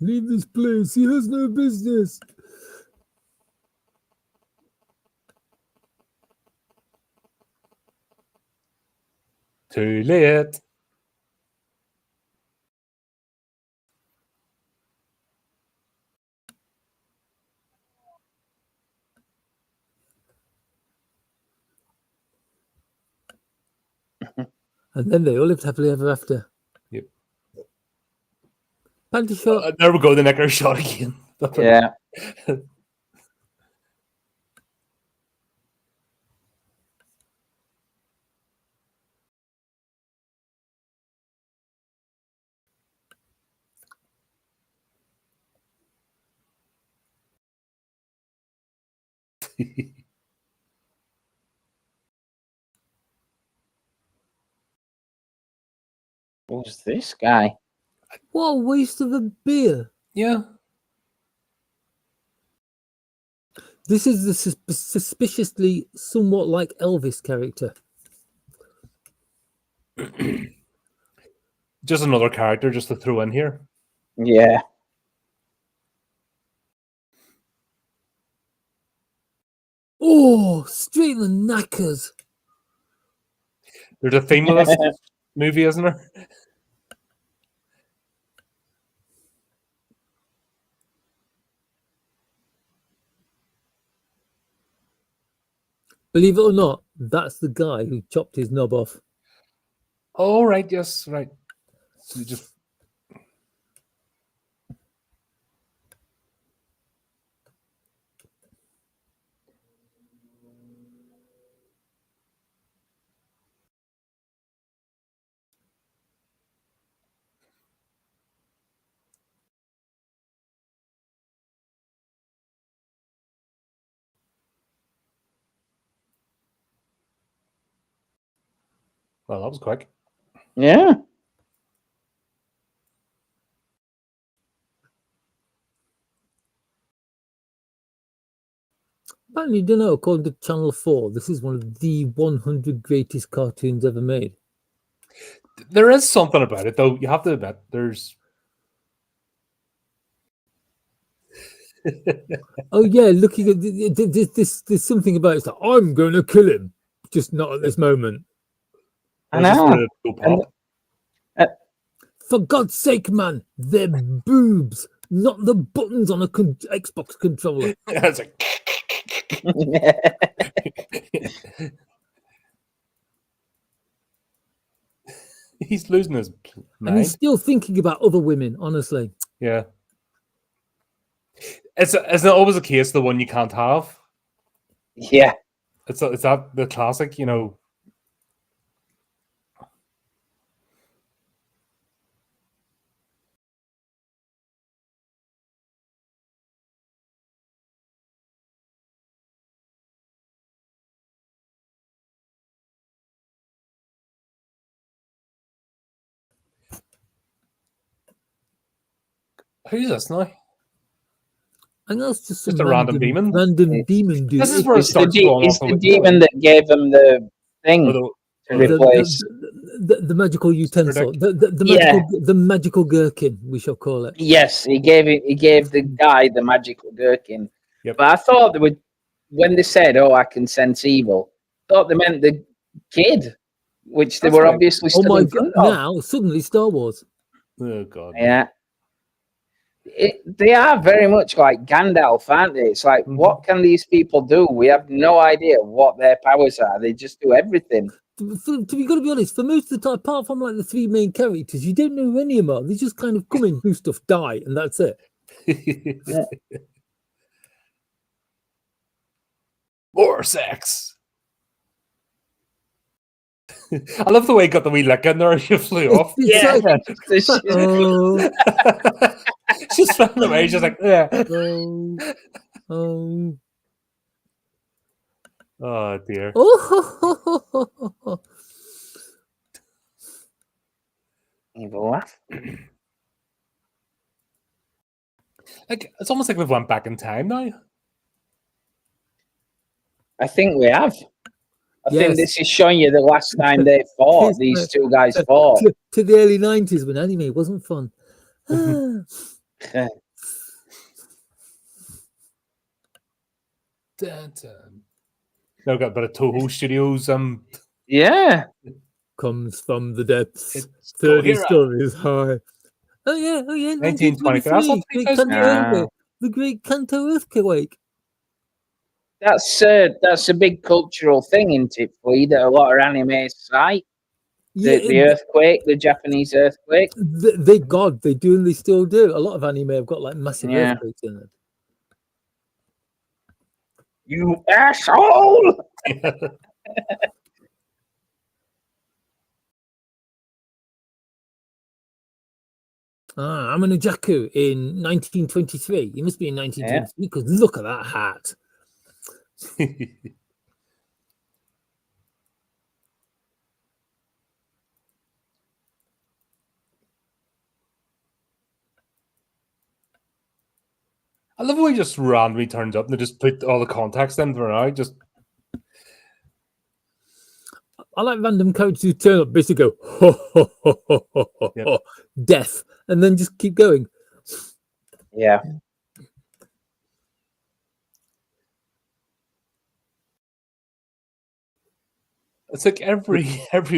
Leave this place. He has no business. Too late. And then they all lived happily ever after. Yep. Panty shot. There we go, the knicker shot again. Yeah. Who's this guy? What a waste of a beer. Yeah. This is the suspiciously somewhat like Elvis character. Just another character just to throw in here. Yeah. Oh, straight in the knackers. There's a theme of this movie, isn't there? Believe it or not, that's the guy who chopped his knob off. Oh, right, yes, right. So you just well, that was quick. Yeah. Apparently, you don't know, according to Channel 4, this is one of the 100 greatest cartoons ever made. There is something about it, though. You have to admit, there's. Oh yeah, looking at this, there's something about it. It's like, I'm going to kill him, just not at this moment. I know. For God's sake, man, they're boobs, not the buttons on a Xbox controller. It's like. He's losing his mind. And he's still thinking about other women, honestly. Yeah. It's not always the case the one you can't have. Yeah. It's that the classic, you know. Who's this now? I think that's just some Just a random demon. Random demon dude. This is where it It's starts going off. the demon that gave him the thing to replace the magical utensil, the magical gherkin, we shall call it. Yes, he gave the guy the magical gherkin. Yep. But I thought they would, when they said, "Oh, I can sense evil," I thought they meant the kid, which they were obviously still in front of. Now suddenly Star Wars. Oh god. Yeah. They are very much like Gandalf, aren't they? It's like, what can these people do? We have no idea what their powers are. They just do everything. To be got to be honest, for most of the time, apart from like the three main characters, you don't know who any of them are. They just kind of come in, do stuff, die, and that's it. More sex. I love the way he got the wee lick in there and she flew off. Yeah. She's flying away. She's like, yeah. Oh dear. Evil laugh. Like it's almost like we've went back in time now. I think we have. I think this is showing you the last time they fought. These two guys fought to the early 90s when anime wasn't fun. No, got a bit of Toho Studios. Yeah. Comes from the depths. 30 stories high. Oh yeah. 1923. The Great Kanto earthquake. That's a big cultural thing, isn't it, Flea, that a lot of anime cite? The earthquake, the Japanese earthquake. They do, and they still do. A lot of anime have got like massive earthquakes in it. You asshole! I'm an Ojaku in 1923. He must be in 1923 because look at that hat. I love how he just randomly turns up and they just put all the context in for now. Just I like random characters who turn up, basically go ho, ho, ho, ho, ho, ho, ho, death, and then just keep going. Yeah. it's like every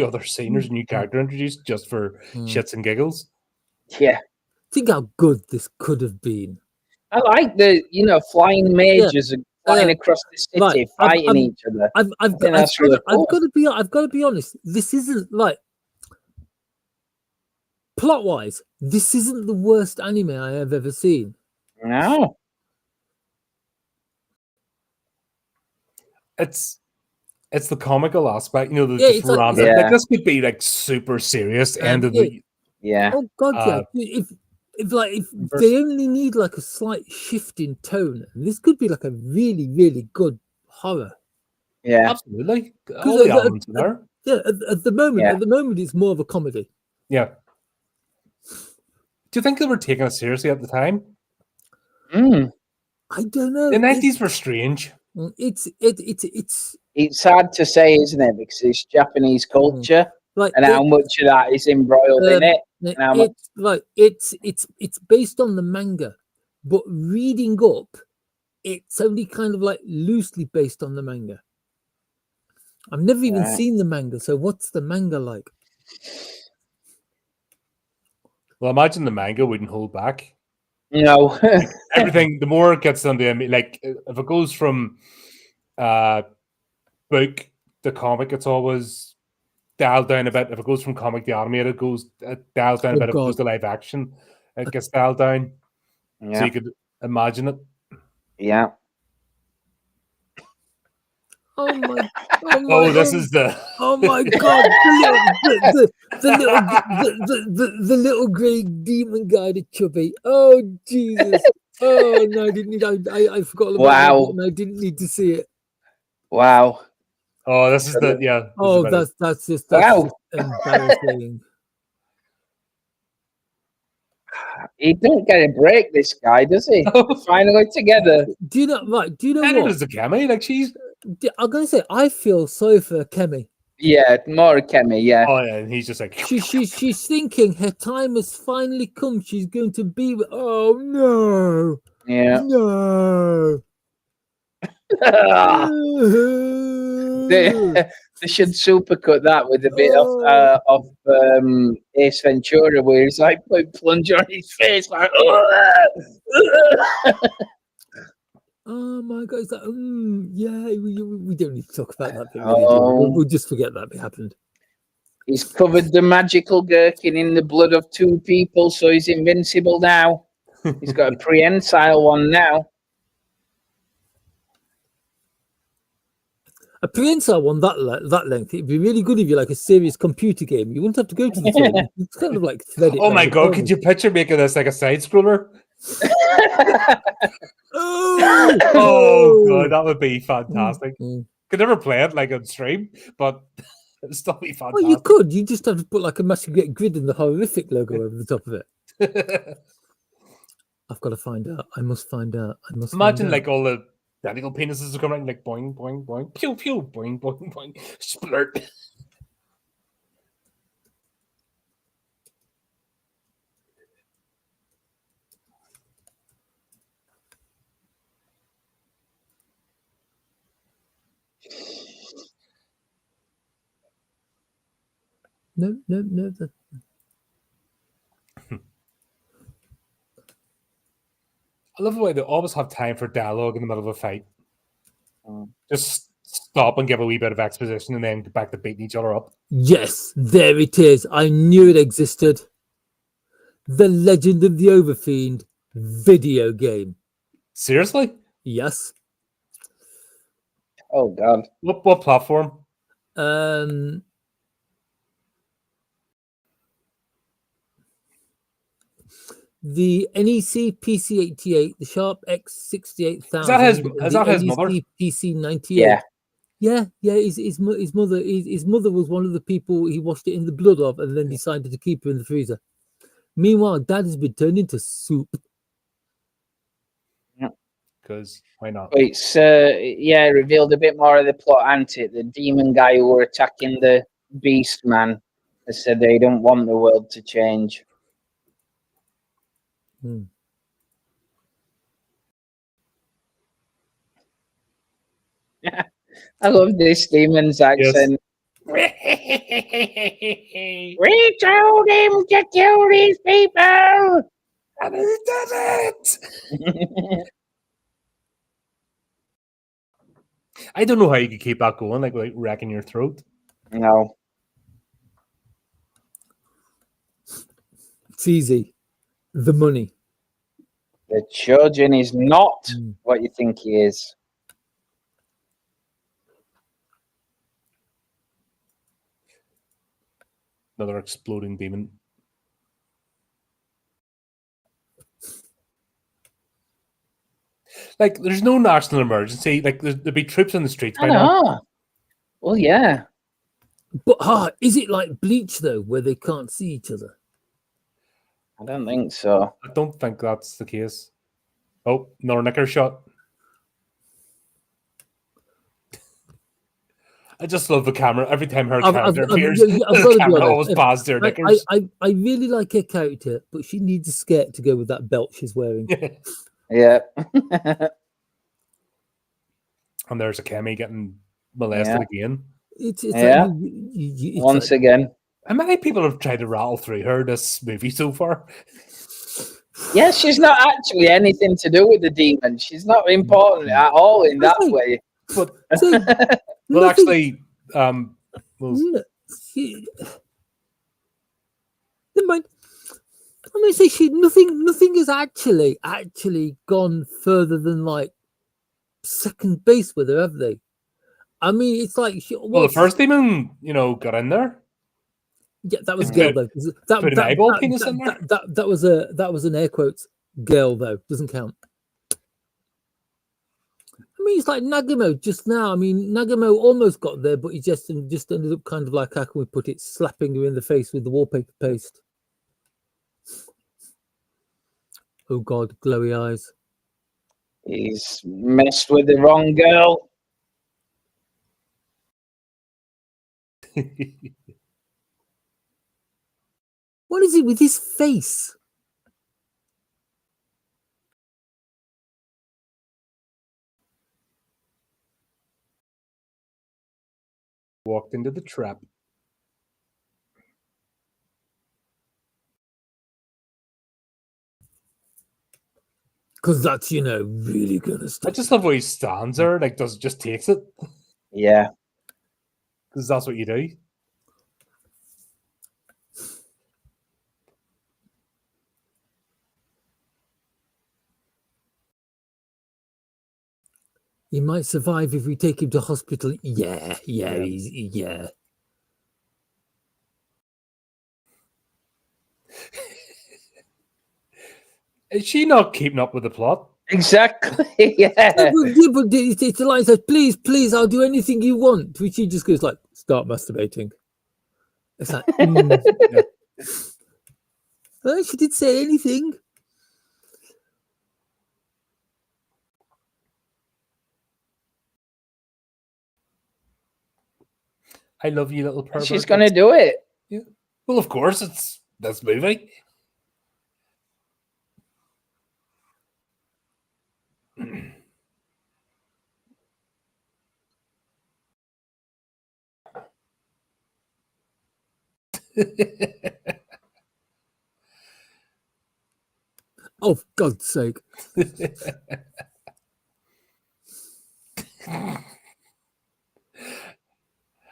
other scene there's a new character introduced just for shits and giggles. Yeah. Think how good this could have been. I like the flying mages flying across the city, fighting each other. I've got to be honest. This isn't like plot wise. This isn't the worst anime I have ever seen. No. It's the comical aspect, just random. Like this could be like super serious end of the Oh god, If they only need like a slight shift in tone, this could be like a really, really good horror. Yeah, absolutely. All the elements there. Yeah, at the moment, it's more of a comedy. Yeah. Do you think they were taking it seriously at the time? I don't know. The 90s were strange. It's hard to say, isn't it? Because it's Japanese culture, and how much of that is embroiled in it. It's based on the manga, but reading up, it's only kind of like loosely based on the manga. I've never even seen the manga, so what's the manga like? Well, imagine the manga wouldn't hold back. No. Everything, the more it gets done to like if it goes from book to comic, it's always dialed down a bit. If it goes from comic to animated, it goes dialed down a bit. If it goes to live action, it gets dialed down. So you could Imagine it. Yeah. Oh my! Oh, this is the. Oh my God! The little grey demon guy, the chubby. Oh Jesus! Oh no, I didn't need. I forgot all about that, Wow. and I didn't need to see it. Wow. Oh, this is the. Yeah. This is Oh, better. that's just Wow. embarrassing. He don't get a break, this guy, does he? Finally together. Do you know? Right? Do you know Neither what? does the Kemi. Like she's. I'm gonna say I feel sorry for Kemi. Yeah, more Kemi, yeah. Oh yeah, and he's just like. She's thinking her time has finally come. She's going to be with. Oh no! Yeah. No! They should supercut that with a bit of Ace Ventura, where he's like putting plunger on his face, like. Oh my God! It's like, yeah, we don't need to talk about that bit. Oh. We'll just forget that bit happened. He's covered the magical gherkin in the blood of 2 people, so he's invincible now. He's got a prehensile one now. A prehensile one that length, it'd be really good if you like a serious computer game. You wouldn't have to go to the film. It's kind of like thread it. Oh my God! Could you picture making this like a side scroller? Oh God, that would be fantastic. Could never play it like on stream, but it'd still be fantastic. Well, you could. You just have to put like a massive grid and the horrific logo over the top of it. I've got to find out. I must find out. Imagine like all the tentacle penises are coming out like boing, boing, boing, pew, pew, boing, boing, boing, splurt. No. I love the way they always have time for dialogue in the middle of a fight. Just stop and give a wee bit of exposition and then get back to beating each other up. Yes, there it is. I knew it existed. The Legend of the Overfiend video game. Seriously? Yes. Oh God. What platform? The NEC PC88, the Sharp X68000. Is that his mother? PC98. Yeah. His mother. His mother was one of the people he washed it in the blood of, and then decided to keep her in the freezer. Meanwhile, Dad has been turned into soup. Yeah. Because why not? It's revealed a bit more of the plot, hasn't it? The demon guy who were attacking the beast man has said they don't want the world to change. I love this demon's accent. Yes. We told him to kill these people, and he did it. I don't know how you could keep that going, like wrecking your throat. No. It's easy. The money. The Chojin is not what you think he is. Another exploding demon. Like, there's no national emergency. Like, there'd be troops on the streets by now. Well, yeah. But is it like Bleach though, where they can't see each other? I don't think so. I don't think that's the case. Oh, another knicker shot. I just love the camera. Every time her character appears, the camera always passes their knickers. I really like her character, but she needs a skirt to go with that belt she's wearing. Yeah. And there's a Kemi getting molested again. It's Once again. How many people have tried to rattle through her this movie so far? Yeah, she's not actually anything to do with the demon. She's not important at all in that way. But well, actually, never mind. I mean, say nothing has actually gone further than like second base with her, have they? I mean, it's like Well, the first demon, got in there. Yeah, that was Just girl put- though. put an eyeball penis in there. That was an air quotes girl though. Doesn't count. I mean, it's like Nagamo just now. I mean, Nagamo almost got there, but he just ended up kind of like, how can we put it, slapping her in the face with the wallpaper paste. Oh God, glowy eyes. He's messed with the wrong girl. What is it with his face? Walked into the trap. Because that's, really gonna stop. I just love how he stands there, like just takes it. Yeah. Because that's what you do. He might survive if we take him to hospital. Yeah. Yeah. Yeah. Is she not keeping up with the plot? Exactly. Yeah. But it's like, says, please, I'll do anything you want. Which he just goes like, start masturbating. It's like, Yeah. Well, she did say anything. I love you, little pervert. She's going to do it. Yeah. Well, of course, it's this movie. Oh, for God's sake.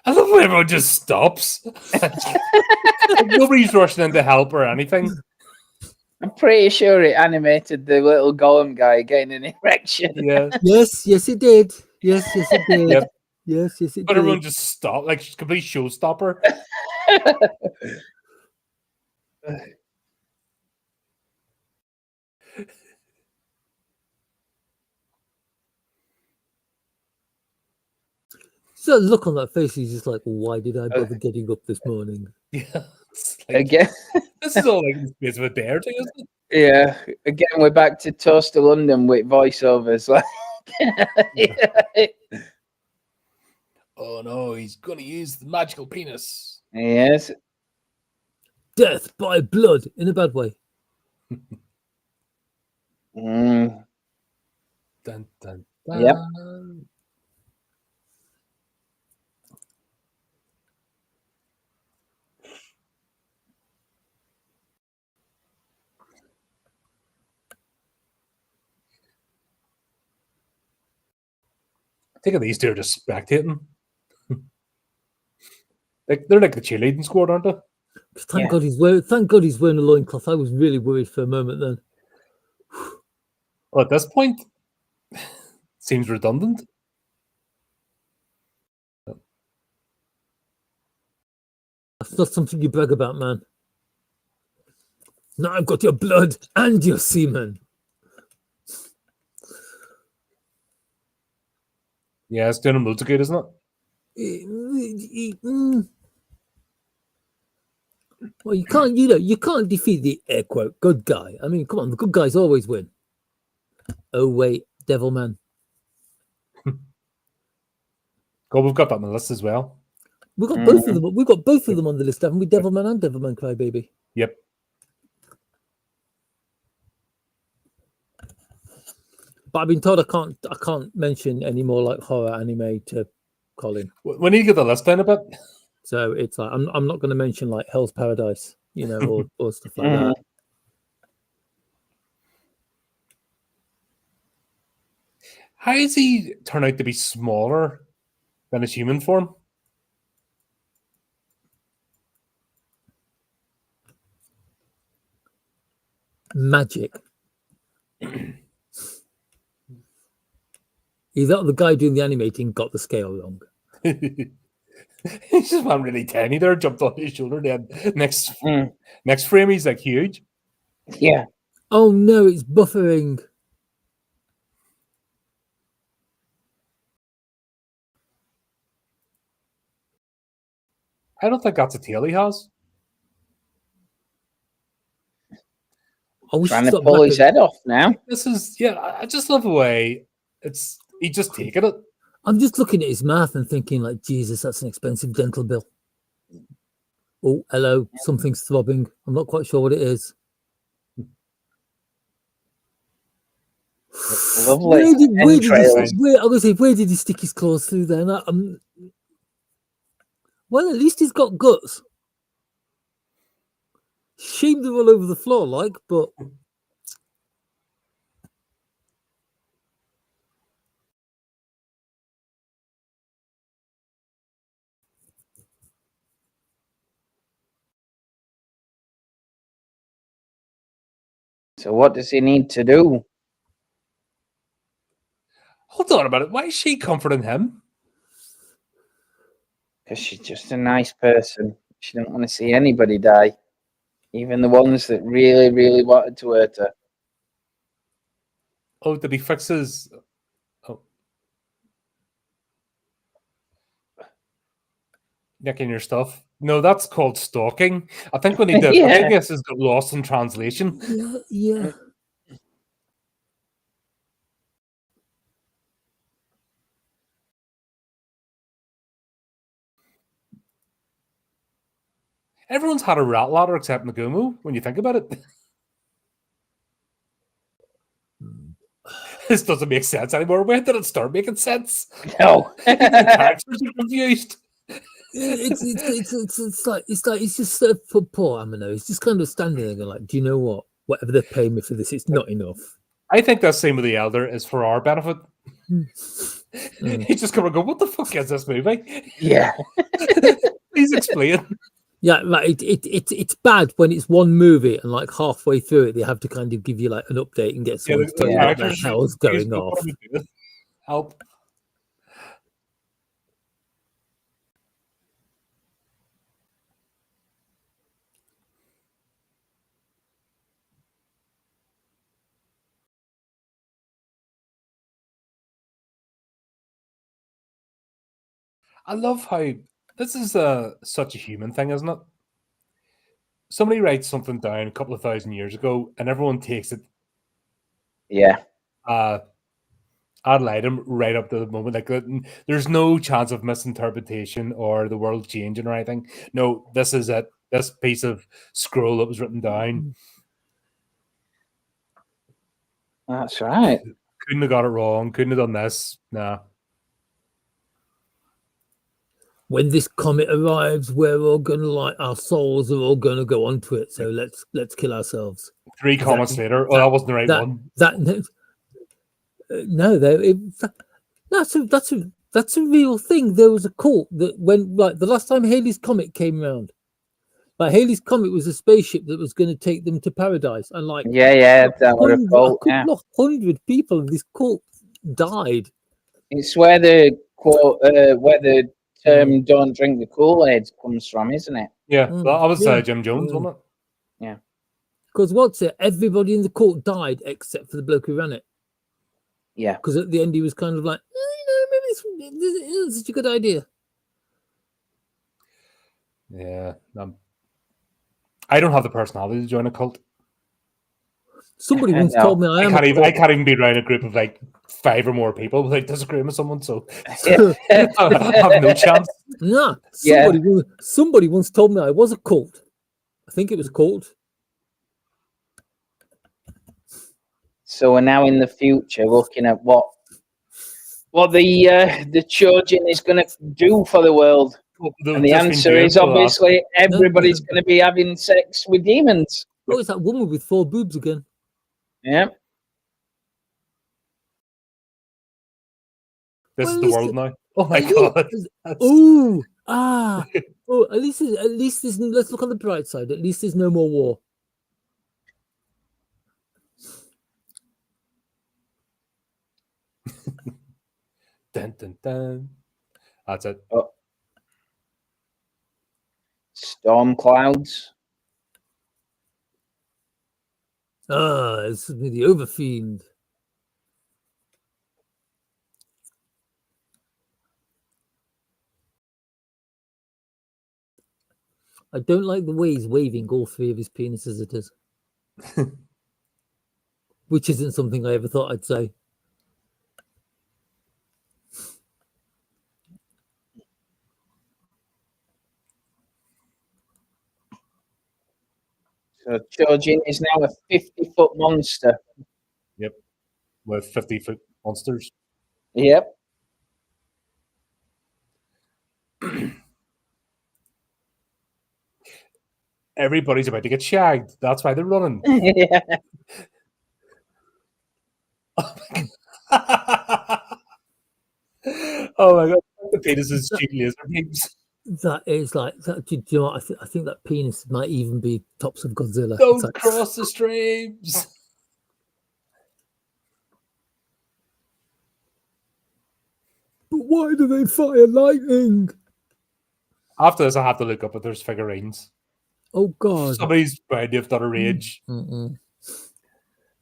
I love when everyone just stops. Like, nobody's rushing in to help or anything. I'm pretty sure it animated the little golem guy getting an erection. Yeah. Yes, it did. Yes, it did. Yep. Yes, it But did. everyone just stopped, like complete showstopper. So look on that face, he's just like, why did I bother getting up this morning? Yeah. It's like, Again, this is all like in the space of a day or two, isn't it? yeah. Again, we're back to Toast to London with voiceovers. Like, Oh no, he's going to use the magical penis. yes. Death by blood in a bad way. Mm. Dun, dun, dun. Yep. I think these two are just spectating. Like they're like the cheerleading squad, aren't they? Thank God he's wearing a loincloth. I was really worried for a moment then. Well, at this point, seems redundant. That's not something you brag about, man. Now I've got your blood and your semen. Yeah, it's doing him loads of good, isn't it? Well, you can't defeat the air quote good guy. I mean, come on, the good guys always win. Oh wait, Devilman. God, we've got that on the list as well. We've got both of them. We've got both of them on the list, haven't we? Devilman and Devilman Crybaby. Yep. But I've been told I can't mention any more like horror anime to Colin. We need to get the list down a bit. So it's like I'm not going to mention like Hell's Paradise, or stuff like that. How does he turn out to be smaller than his human form? magic. Either the guy doing the animating got the scale wrong. He's just one really tiny there, jumped on his shoulder. Then next frame, he's like huge. Yeah. Oh no, it's buffering. I don't think that's a tail he has. Trying to pull his head off now. This is, I just love the way he just taking it. I'm just looking at his mouth and thinking, like, Jesus, that's an expensive dental bill. Oh, hello, something's throbbing. I'm not quite sure what it is. Lovely. Where did he stick his claws through there? Well, at least he's got guts. Shame they're all over the floor, like, but. So what does he need to do? Hold on a minute. Why is she comforting him? Because she's just a nice person. She didn't want to see anybody die. Even the ones that really, really wanted to hurt her. Oh, did he fix his... Oh. Nicking your stuff. No, that's called stalking. I think when he did, I think this has got lost in translation. Yeah. Everyone's had a rat ladder except Nagumo, when you think about it. This doesn't make sense anymore. When did it start making sense? No. The characters are confused. It's just for poor Amino. He's just kind of standing there going like, do you know what? Whatever they're paying me for this, it's not enough. I think that same with the Elder is for our benefit. He's just going to go, what the fuck is this movie? Yeah. Please explain. Yeah, like it's bad when it's one movie and like halfway through it they have to kind of give you like an update and get someone to tell you what the hell's going off. Help. I love how this is such a human thing, isn't it? Somebody writes something down a couple of thousand years ago, and everyone takes it. Yeah. Ad litem right up to the moment. Like, there's no chance of misinterpretation or the world changing or anything. No, this is it. This piece of scroll that was written down. That's right. Couldn't have got it wrong. Couldn't have done this. Nah. When this comet arrives, we're all gonna our souls are all gonna go onto it. So let's kill ourselves. 3 comments later. Oh, that wasn't the right one. That's a real thing. There was a cult that when like the last time Halley's Comet came around, like Halley's Comet was a spaceship that was going to take them to paradise, and like that was a cult. A couple of 100 people of this cult died. It's where the quote, where the term "don't drink the Kool-Aid" comes from, isn't it? Yeah, that was Jim Jones, wasn't it? Yeah. Because everybody in the cult died except for the bloke who ran it. Yeah. Because at the end he was kind of like, maybe this is such a good idea. Yeah. I don't have the personality to join a cult. Somebody once told me I can't even be around a group of like 5 or more people without disagreeing with someone, so I have no chance. Nah, somebody once told me I was a cult. I think it was called. So we're now in the future looking at what the Chojin is going to do for the world. And the answer is obviously everybody's going to be having sex with demons. Oh, it's that woman with 4 boobs again. Yeah. This is the world now. Oh my god. At least there's, let's look on the bright side. At least there's no more war. Dun, dun, dun. That's it. Oh. Storm clouds. It's the Overfiend. I don't like the way he's waving all three of his penises at us. Which isn't something I ever thought I'd say. So Chojin is now a 50-foot monster. Yep. With 50-foot monsters. Yep. Everybody's about to get shagged. That's why they're running. Yeah. Oh my god. The penis is cheeky laser beams. That is like, that, do you know what? I think that penis might even be tops of Godzilla. Don't It's like, cross the streams. but why do they fire lightning? After this, I have to look up if there's figurines. Oh god. Somebody's bound to have done a rage. Mm-mm.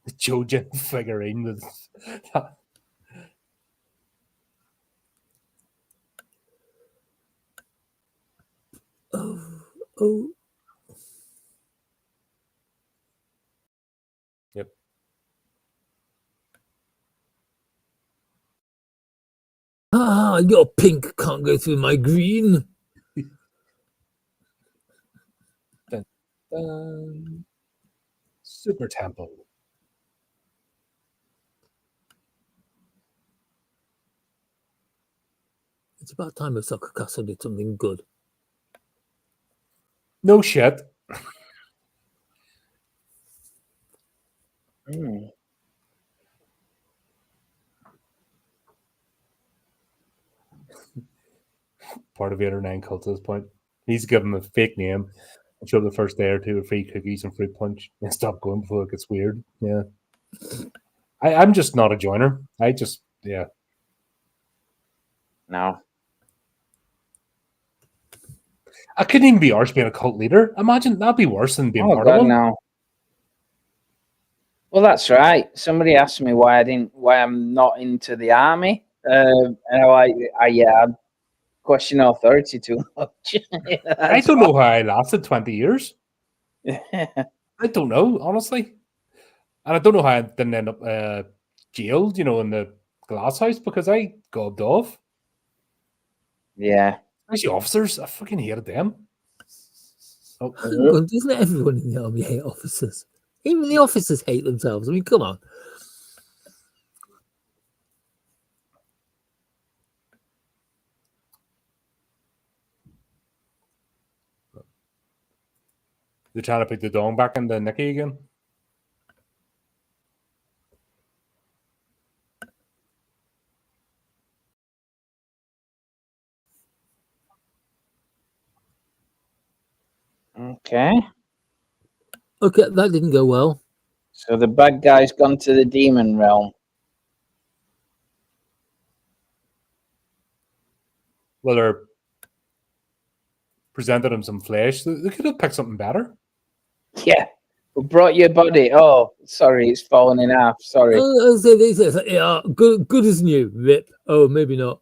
The Chojin figurine with Oh. Yep. Your pink can't go through my green. Super Temple. It's about time Osaka Castle did something good. No shit. Part of 8 or 9 cult at this point. He's given him a fake name and show the first day or two of free cookies and fruit punch and stop going before it gets weird. Yeah. I'm just not a joiner. Yeah. No. I couldn't even be arsed being a cult leader. Imagine that'd be worse than being part of one. No. Well, that's right. Somebody asked me why I'm not into the army. And I question authority too much. I don't know how I lasted 20 years. I don't know, honestly. And I don't know how I didn't end up jailed, in the glass house because I gobbed off. Yeah. Especially officers. I fucking hated them. Oh. Doesn't everyone in the army hate officers? Even the officers hate themselves. I mean, come on. They're trying to put the dong back in the Nicky again. Okay. Okay, that didn't go well. So the bad guy's gone to the demon realm. Well, they're presented him some flesh. They could have picked something better. Yeah. We brought your body. Oh, sorry, it's fallen in half. Sorry. Yeah, good as new. Rip. Oh, maybe not.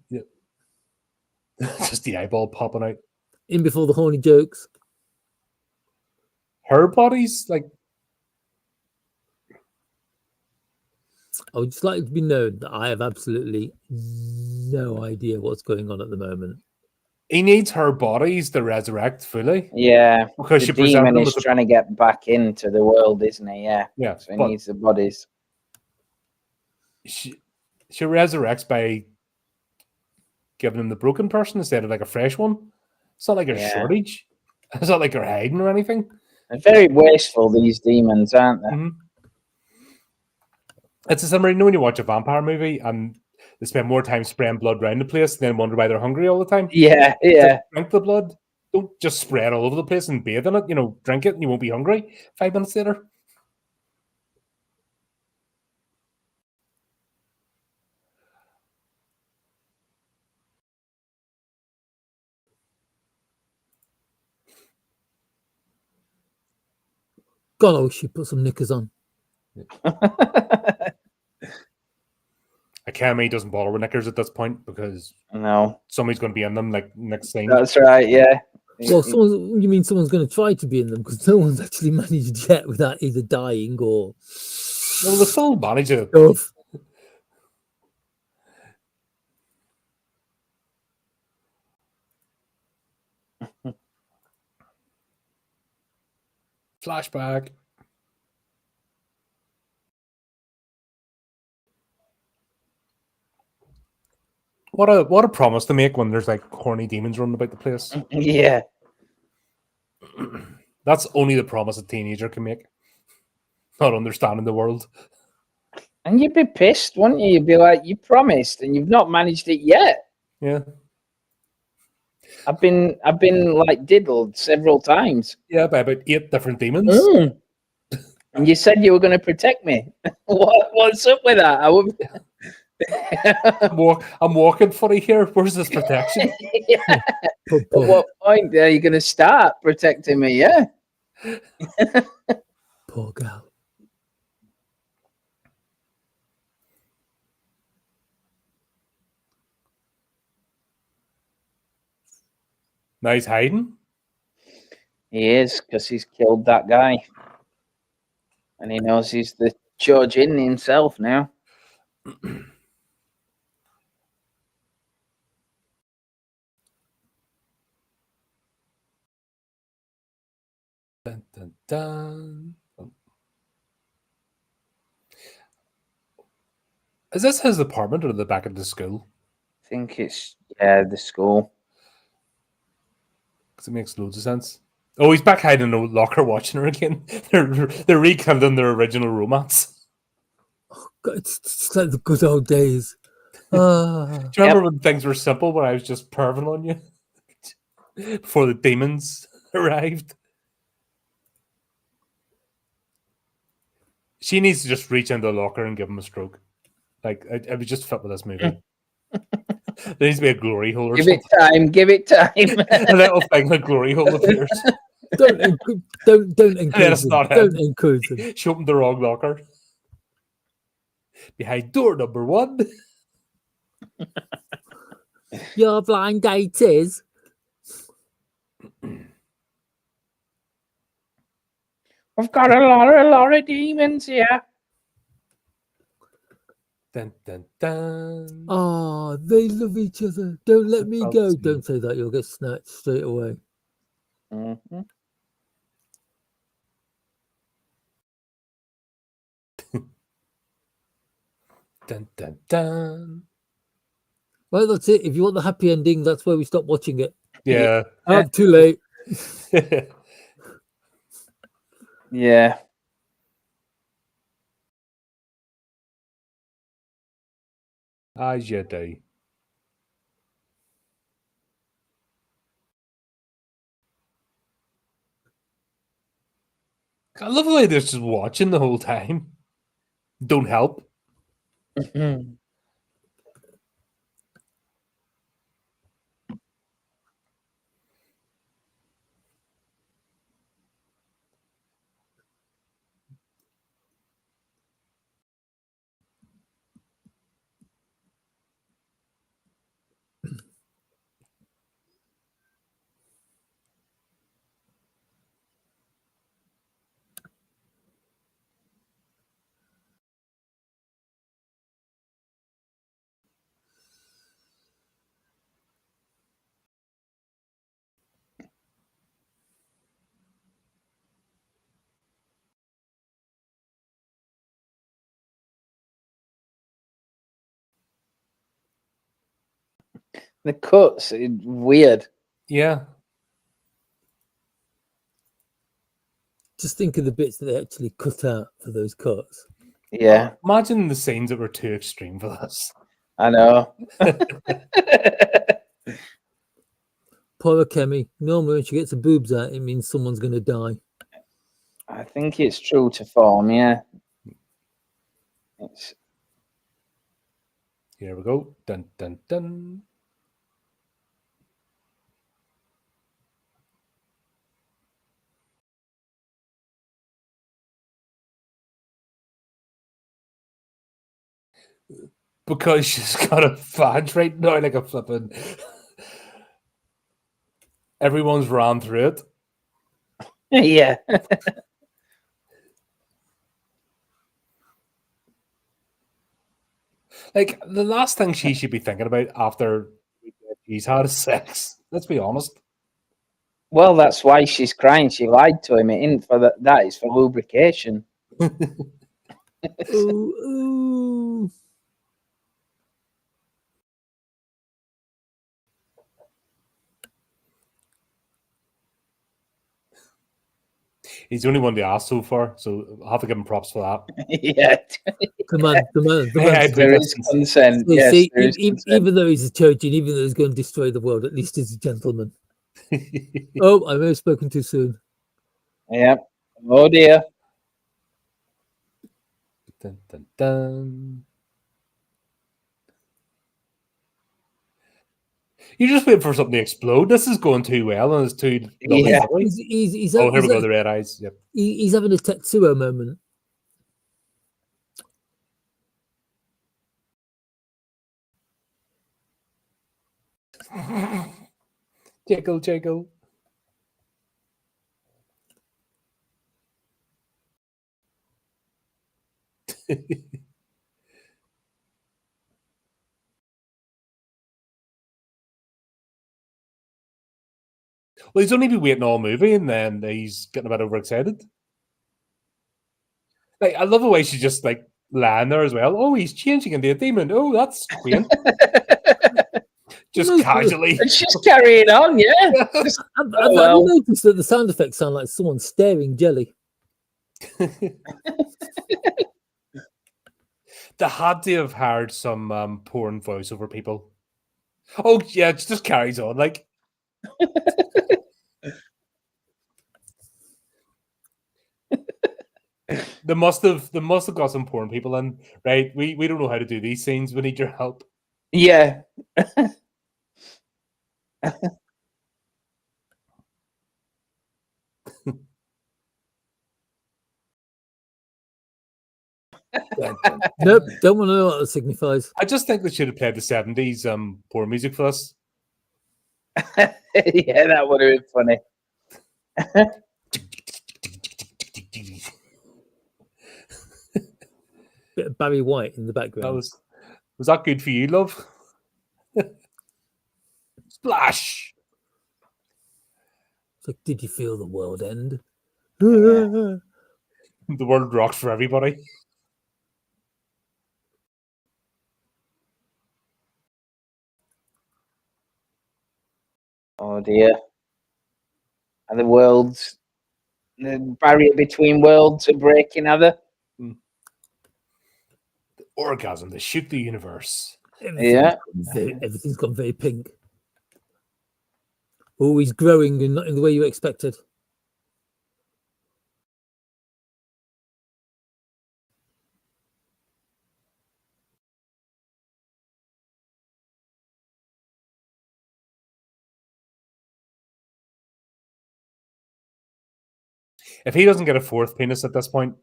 Yeah. Just the eyeball popping out. In before the horny jokes. Her body's like. I would just like to be known that I have absolutely no idea what's going on at the moment. He needs her bodies to resurrect fully. Yeah. Because The she presented demon him is with trying to get back into the world, isn't he? Yeah. Yeah. So he needs the bodies. She resurrects by giving him the broken person instead of like a fresh one. It's not like a shortage. It's not like they're hiding or anything. They're very wasteful, these demons, aren't they? Mm-hmm. It's a similar, you know, when you watch a vampire movie and they spend more time spraying blood around the place and then wonder why they're hungry all the time. Yeah, It's yeah. like, drink the blood. Don't just spray it all over the place and bathe in it. You know, drink it and you won't be hungry 5 minutes later. God, I wish she put some knickers on. Akemi doesn't bother with knickers at this point because No, somebody's going to be in them like next thing. that's right. Yeah. Well, you mean someone's going to try to be in them because no one's actually managed yet without either dying or. No, they still manage it. Stuff. Flashback. What a promise to make when there's like horny demons running about the place. Yeah. That's only the promise a teenager can make. Not understanding the world. And you'd be pissed, wouldn't you? You'd be like, you promised and you've not managed it yet. Yeah. I've been like diddled several times. Yeah, by about 8 different demons. And you said you were going to protect me. What's up with that? I would. I'm walking funny here. Where's this protection? Yeah. At what point are you going to start protecting me? Yeah. Poor girl. Now he's hiding. He is, because he's killed that guy. And he knows he's the judge in himself now. Dun, dun, dun. Is this his apartment or the back of the school? I think it's, the school. Because it makes loads of sense. Oh, he's back hiding in the locker watching her again. They're rekindling their original romance. Oh, God, it's like the good old days. Do you remember when things were simple, when I was just perving on you? Before the demons arrived? She needs to just reach into the locker and give him a stroke. Like, it would just fit with this movie. There needs to be a glory hole or Give something. it time. Give it time. A little thing, a glory hole appears. Don't encourage them. Don't encourage them. She opened the wrong locker. Behind door number 1. Your blind date is. I've got a lot of demons here. Dun, dun, dun. Oh, they love each other. Don't let me go. Sweet. Don't say that. You'll get snatched straight away. Mm-hmm. Dun, dun, dun. Well, that's it. If you want the happy ending, that's where we stop watching it. Yeah. Too late. Yeah. As you do. I love the way they're just watching the whole time. Don't help. The cuts are weird. Yeah. Just think of the bits that they actually cut out for those cuts. Yeah, Imagine the scenes that were too extreme for this. I know. Poor Kemi. Normally, when she gets her boobs out, it means someone's going to die. I think it's true to form. Yeah. It's... Here we go. Dun dun dun. Because she's got a badge right now, like a flipping. Everyone's ran through it. Yeah. Like, the last thing she should be thinking about after she's had sex. Let's be honest. Well, that's why she's crying. She lied to him. It isn't for that is for lubrication. Ooh, ooh. He's the only one to ask so far, so I'll have to give him props for that. Yeah. Come on. Hey, There is consent. So, Yes, see, there is consent. even though he's a Trojan, even though he's going to destroy the world, at least he's a gentleman. Oh, I may have spoken too soon. Yeah. Oh dear. Dun, dun, dun. You just wait for something to explode. This is going too well, and it's too lovely. Yeah. He's Oh, here we go. The red eyes. Yep. He's having a Tetsuo moment. Jiggle, jiggle. Well, he's only been waiting all movie, and then he's getting a bit overexcited. Like, I love the way she's just like lying there as well. Oh, he's changing into a demon. Oh, that's quaint. Just casually. And she's carrying on, yeah. Have you noticed that the sound effects sound like someone staring jelly? They had to have hired some porn voiceover people. Oh yeah, it just carries on. Like, they must have got some porn people in, right? We don't know how to do these scenes. We need your help. Yeah. Nope, don't want to know what that signifies. I just think they should have played the 70s porn music for us. Yeah, that would have been funny. Bit of Barry White in the background. Was that good for you, love? Splash! It's like, did you feel the world end? Yeah. The world rocks for everybody. Oh dear. And the barrier between worlds are breaking, are they? The orgasm that shook the universe. Everything's gone very pink. Oh, he's growing and not in the way you expected. If he doesn't get a fourth penis at this point,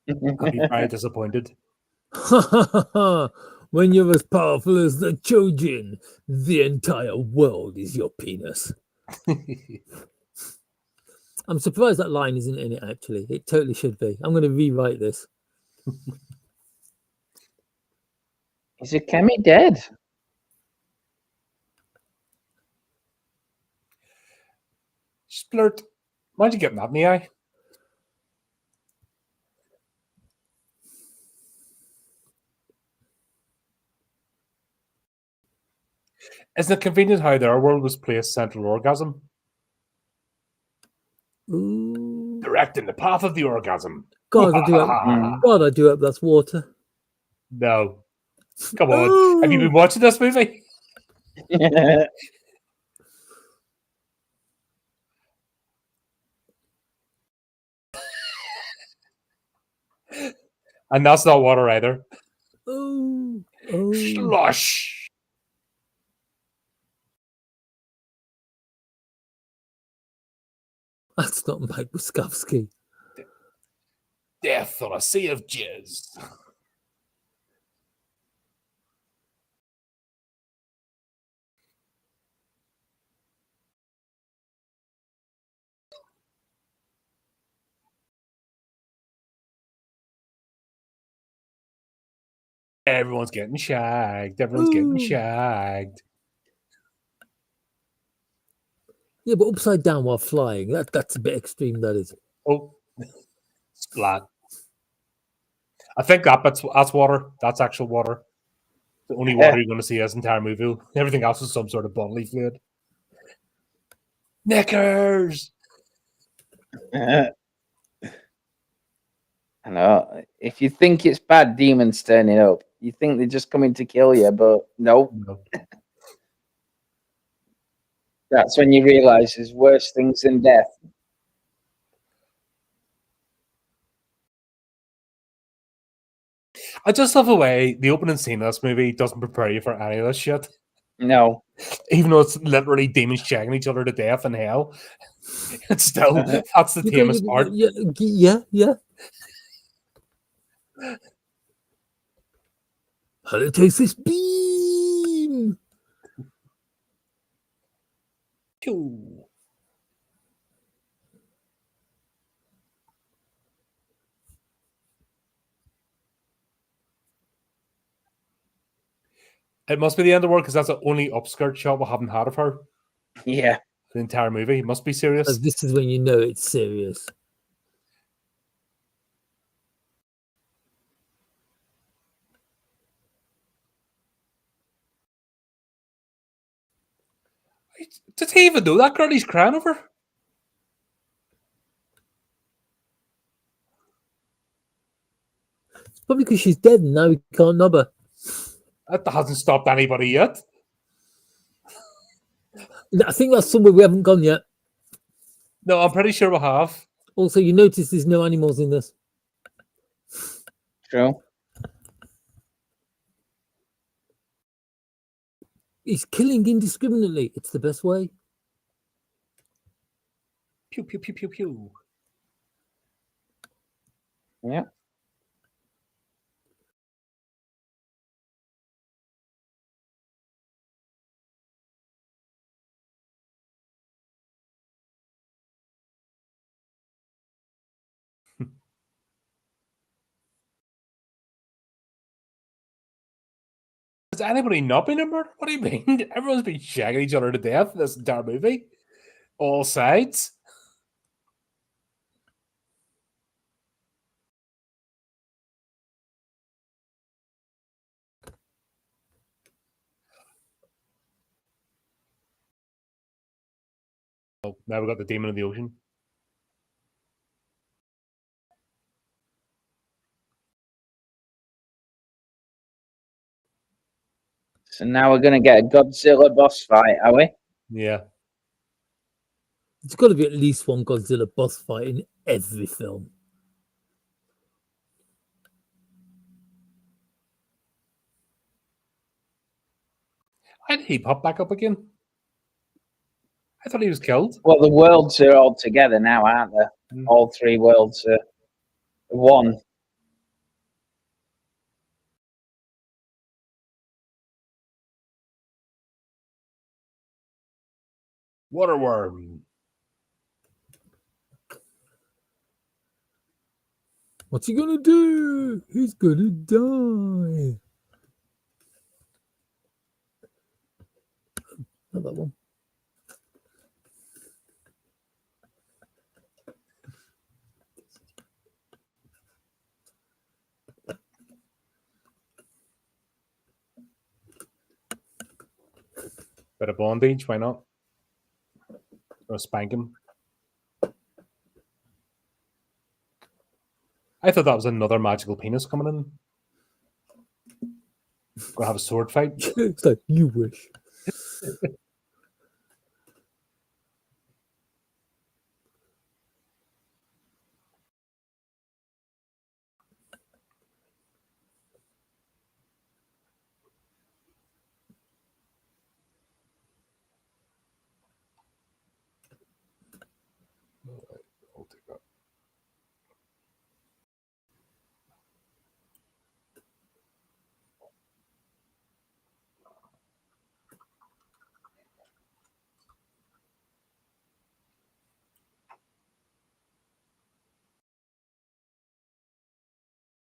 I'll be very disappointed. When you're as powerful as the Chojin, the entire world is your penis. I'm surprised that line isn't in it, actually. It totally should be. I'm going to rewrite this. Is Akemi dead? Splurt. Why'd you get that in the eye? Isn't it convenient how their world was placed central orgasm? Ooh. The directing the path of the orgasm. God, I do hope that's water. No. Come on. Have you been watching this movie? And that's not water either. Oh. Slush. That's not Mike Wazowski. Death on a sea of jizz. Everyone's getting shagged. Everyone's getting shagged. Yeah, but upside down while flying. That's a bit extreme, that is. Oh, splat. I think that's water. That's actual water. The only water you're going to see this entire movie. Everything else is some sort of bodily fluid. Knickers! I know. If you think it's bad, demons turning up. You think they're just coming to kill you, but nope. No. That's when you realise there's worse things than death. I just love the way the opening scene of this movie doesn't prepare you for any of this shit. No. Even though it's literally demons shagging each other to death in hell. It's still, that's the tamest part. Yeah. How to taste this beam? Pew. It must be the end of the world because that's the only upskirt shot we haven't had of her. Yeah. The entire movie. It must be serious. This is when you know it's serious. Did he even know that girl he's crying over? It's probably because she's dead and now we can't nub her. That hasn't stopped anybody yet. I think that's somewhere we haven't gone yet. No, I'm pretty sure we have. Also, you notice there's no animals in this. True. He's killing indiscriminately. It's the best way. Pew, pew, pew, pew, pew. Yeah. Has anybody not been in murder? What do you mean? Everyone's been shagging each other to death this entire movie. All sides. Oh, now we got the demon of the ocean. So now we're going to get a Godzilla boss fight, are we? Yeah. There's got to be at least one Godzilla boss fight in every film. Why did he pop back up again? I thought he was killed. Well, the worlds are all together now, aren't they? Mm. All three worlds are one. Waterworm. What's he gonna do? He's gonna die. Not that one. Bit of bondage, why not? Or spank him. I thought that was another magical penis coming in. Gonna have a sword fight. It's like, you wish. I'll take that.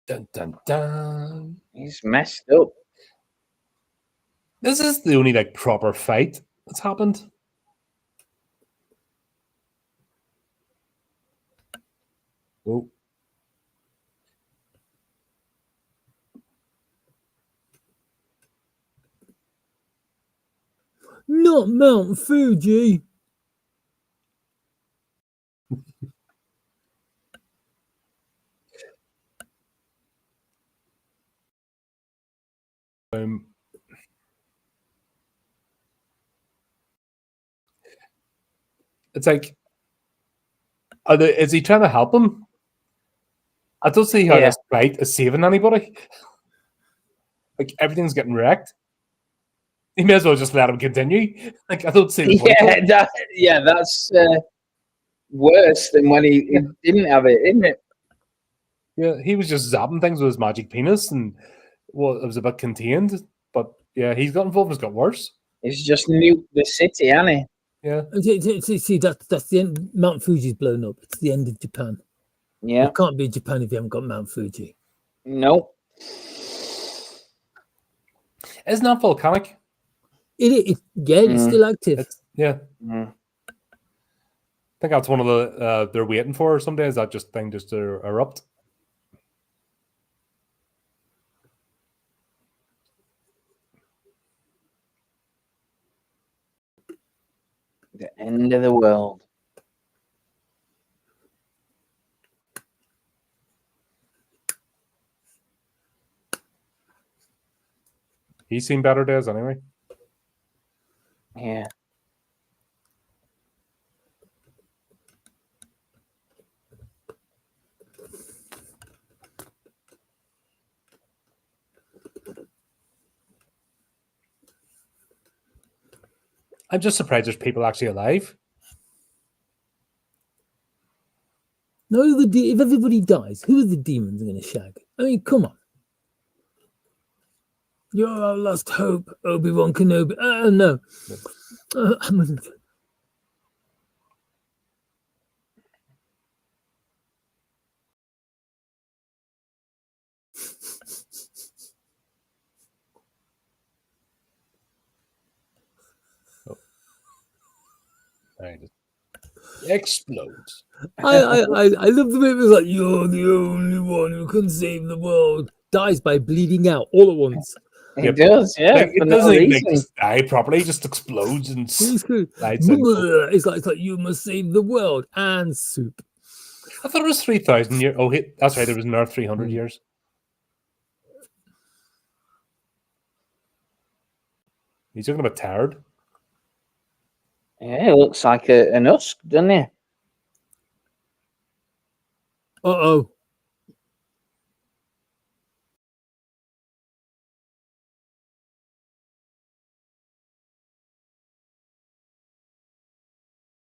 Dun, dun, dun. He's messed up. This is the only like proper fight that's happened. Oh. Not Mount Fuji. It's like, is he trying to help him? I don't see how this fight is saving anybody. Like, everything's getting wrecked. He may as well just let him continue. Like, I don't see the point. That's worse than when he didn't have it, isn't it? Yeah, he was just zapping things with his magic penis, and well, it was a bit contained. But yeah, he's got involved and it's got worse. He's just nuked the city, hasn't he? Yeah. See, that's the end. Mount Fuji's blown up. It's the end of Japan. Yeah. You can't be Japan if you haven't got Mount Fuji. No. Isn't that volcanic? It's still active. Yeah. I think that's one of the they're waiting for someday. Is that just thing just to erupt? The end of the world. He's seen better days anyway. Yeah. I'm just surprised there's people actually alive. No, if everybody dies, who are the demons going to shag? I mean, come on. You're our last hope, Obi-Wan Kenobi. No. Explodes. I love the bit. It was like, you're the only one who can save the world. Dies by bleeding out all at once. It does, yeah. Like, it doesn't even just die properly. It just explodes and slides in. It's like you must save the world and soup. I thought it was 3,000 years. Oh, that's right. There was another 300 years. He's looking a bit tired. Yeah, it looks like an husk, doesn't he? Uh-oh.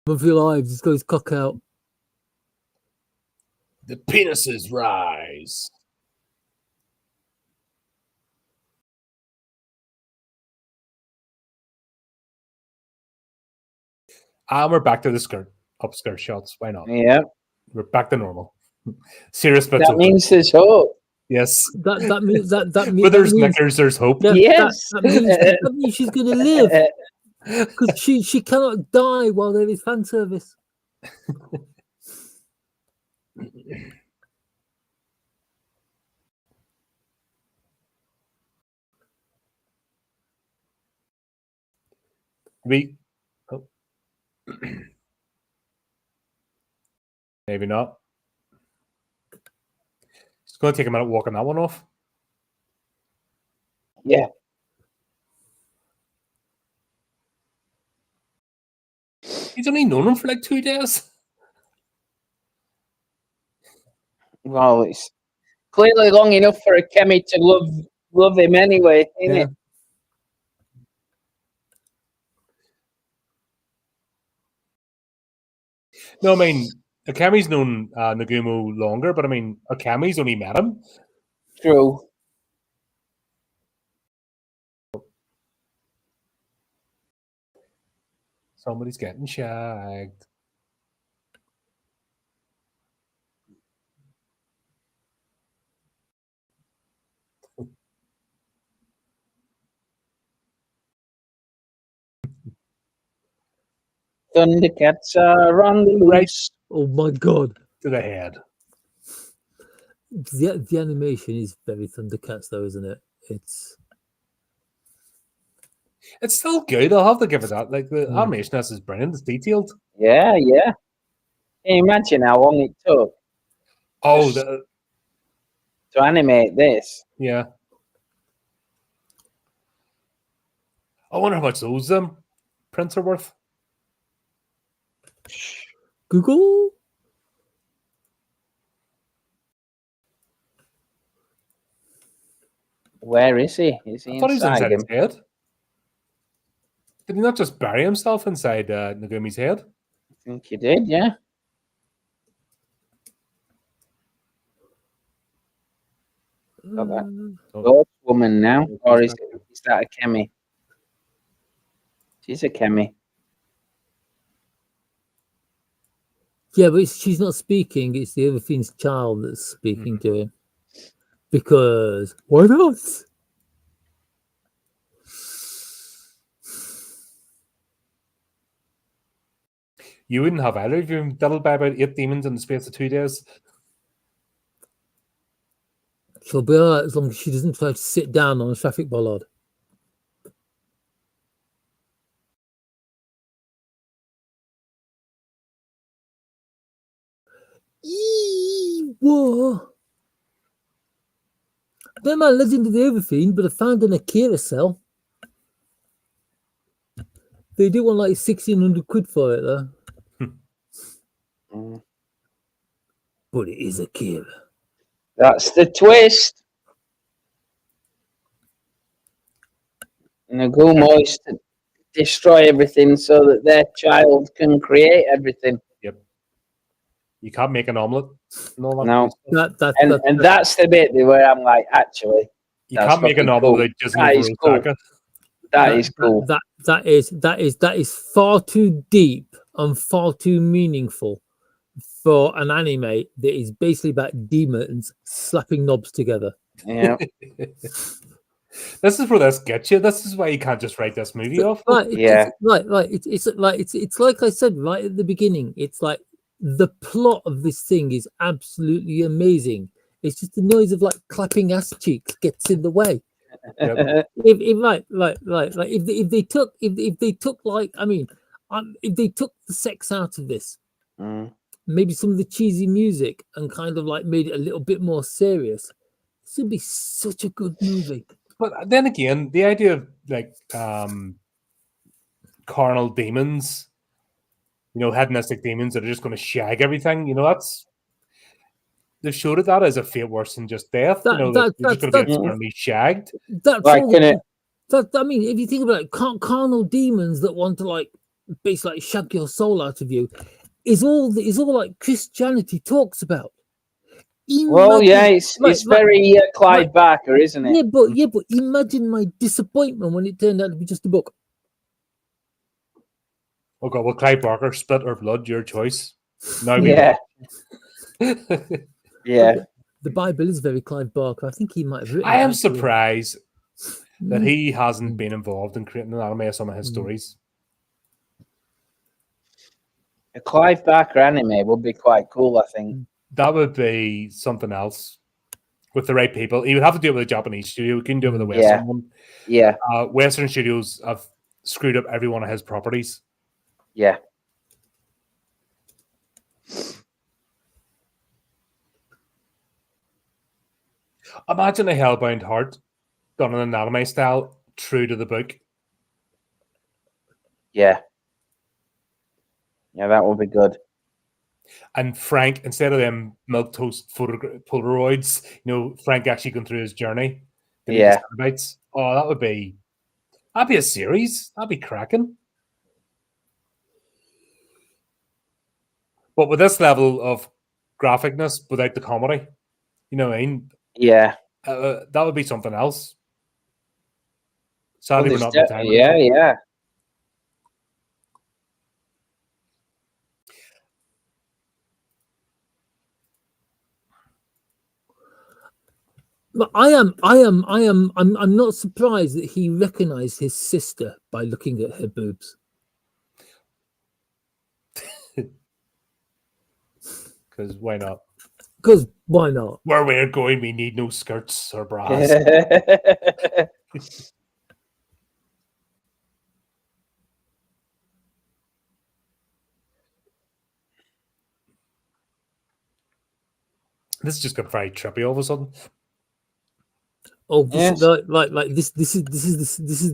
Of your lives, he's got his cock out. The penises rise. And we're back to the upskirt shots. Why not? Yeah. We're back to normal. Serious bits. That means there's hope. Yes. That means that means. Where there's knickers, there's hope. Yes. That means she's going to live. Because she cannot die while there is fan service. Maybe not. It's going to take a minute walking that one off. Yeah. He's only known him for like 2 days. Well, it's clearly long enough for a Kemi to love him anyway, isn't it? No, I mean, Akemi's known Nagumo longer, but I mean, Akemi's only met him. True. Somebody's getting shagged. Thundercats are on the loose. Oh my god. To the head. The animation is very Thundercats, though, isn't it? It's still good. I'll have to give it that. Like the animation is brilliant. It's detailed. Yeah. Can you imagine how long it took? Oh, to animate this. Yeah. I wonder how much those prints are worth. Google. Where is he? Is he I thought he was inside him? his head. Did he not just bury himself inside Nagumi's head? I think he did, yeah. Got that. Ghost woman now, or is that a Kemi? She's a Kemi. Yeah, but she's not speaking. It's the Overfiend's child that's speaking to him. Because why not? You wouldn't have either if you diddled by about 8 demons in the space of 2 days. She'll be all right as long as she doesn't try to sit down on a traffic bollard. Whoa. I don't know Legend of the Overfiend, but I found an Akira cell. They do want like 1,600 quid for it, though. But it is Akira. That's the twist. Nagumo is to destroy everything so that their child can create everything. Yep. You can't make an omelette. No. And that's the bit where I'm like, actually, you can't make an omelette without just that is cool. That is cool. That is far too deep and far too meaningful for an anime that is basically about demons slapping knobs together. Yeah. This is where this gets you. This is why you can't just write this movie off. Right, it's like I said right at the beginning. It's like the plot of this thing is absolutely amazing. It's just the noise of like clapping ass cheeks gets in the way. Yep. If they took like, I mean, if they took the sex out of this, maybe some of the cheesy music and kind of like made it a little bit more serious, this would be such a good movie. But then again, the idea of like carnal demons, hedonistic demons that are just going to shag everything, that's they showed it that as a fate worse than just death. They're just going to be externally shagged. That's like, I mean, if you think about it, carnal demons that want to like basically like shag your soul out of you is all like Christianity talks about. It's very Clive Barker, isn't it? Yeah, but imagine my disappointment when it turned out to be just a book. Oh God, well, Clive Barker, spit or blood, your choice. No, yeah. The Bible is very Clive Barker. I think he might have written. I am surprised that he hasn't been involved in creating an anime of some of his stories. A Clive Barker anime would be quite cool, I think. That would be something else with the right people. He would have to do it with a Japanese studio. He couldn't do it with a Western one. Yeah. Western studios have screwed up every one of his properties. Yeah. Imagine a Hellbound Heart done in an anime style, true to the book. Yeah. Yeah, that would be good. And Frank, instead of them milquetoast Polaroids, Frank actually going through his journey to meet the Cenobites. Oh, that'd be a series. That'd be cracking. But with this level of graphicness, without the comedy, you know what I mean? Yeah. That would be something else. Sadly, Well, we're not in the time. Yeah. But I'm not surprised that he recognized his sister by looking at her boobs. Because why not? Because why not? Where we're going, we need no skirts or bras. This just got very trippy all of a sudden. Oh, this is like this is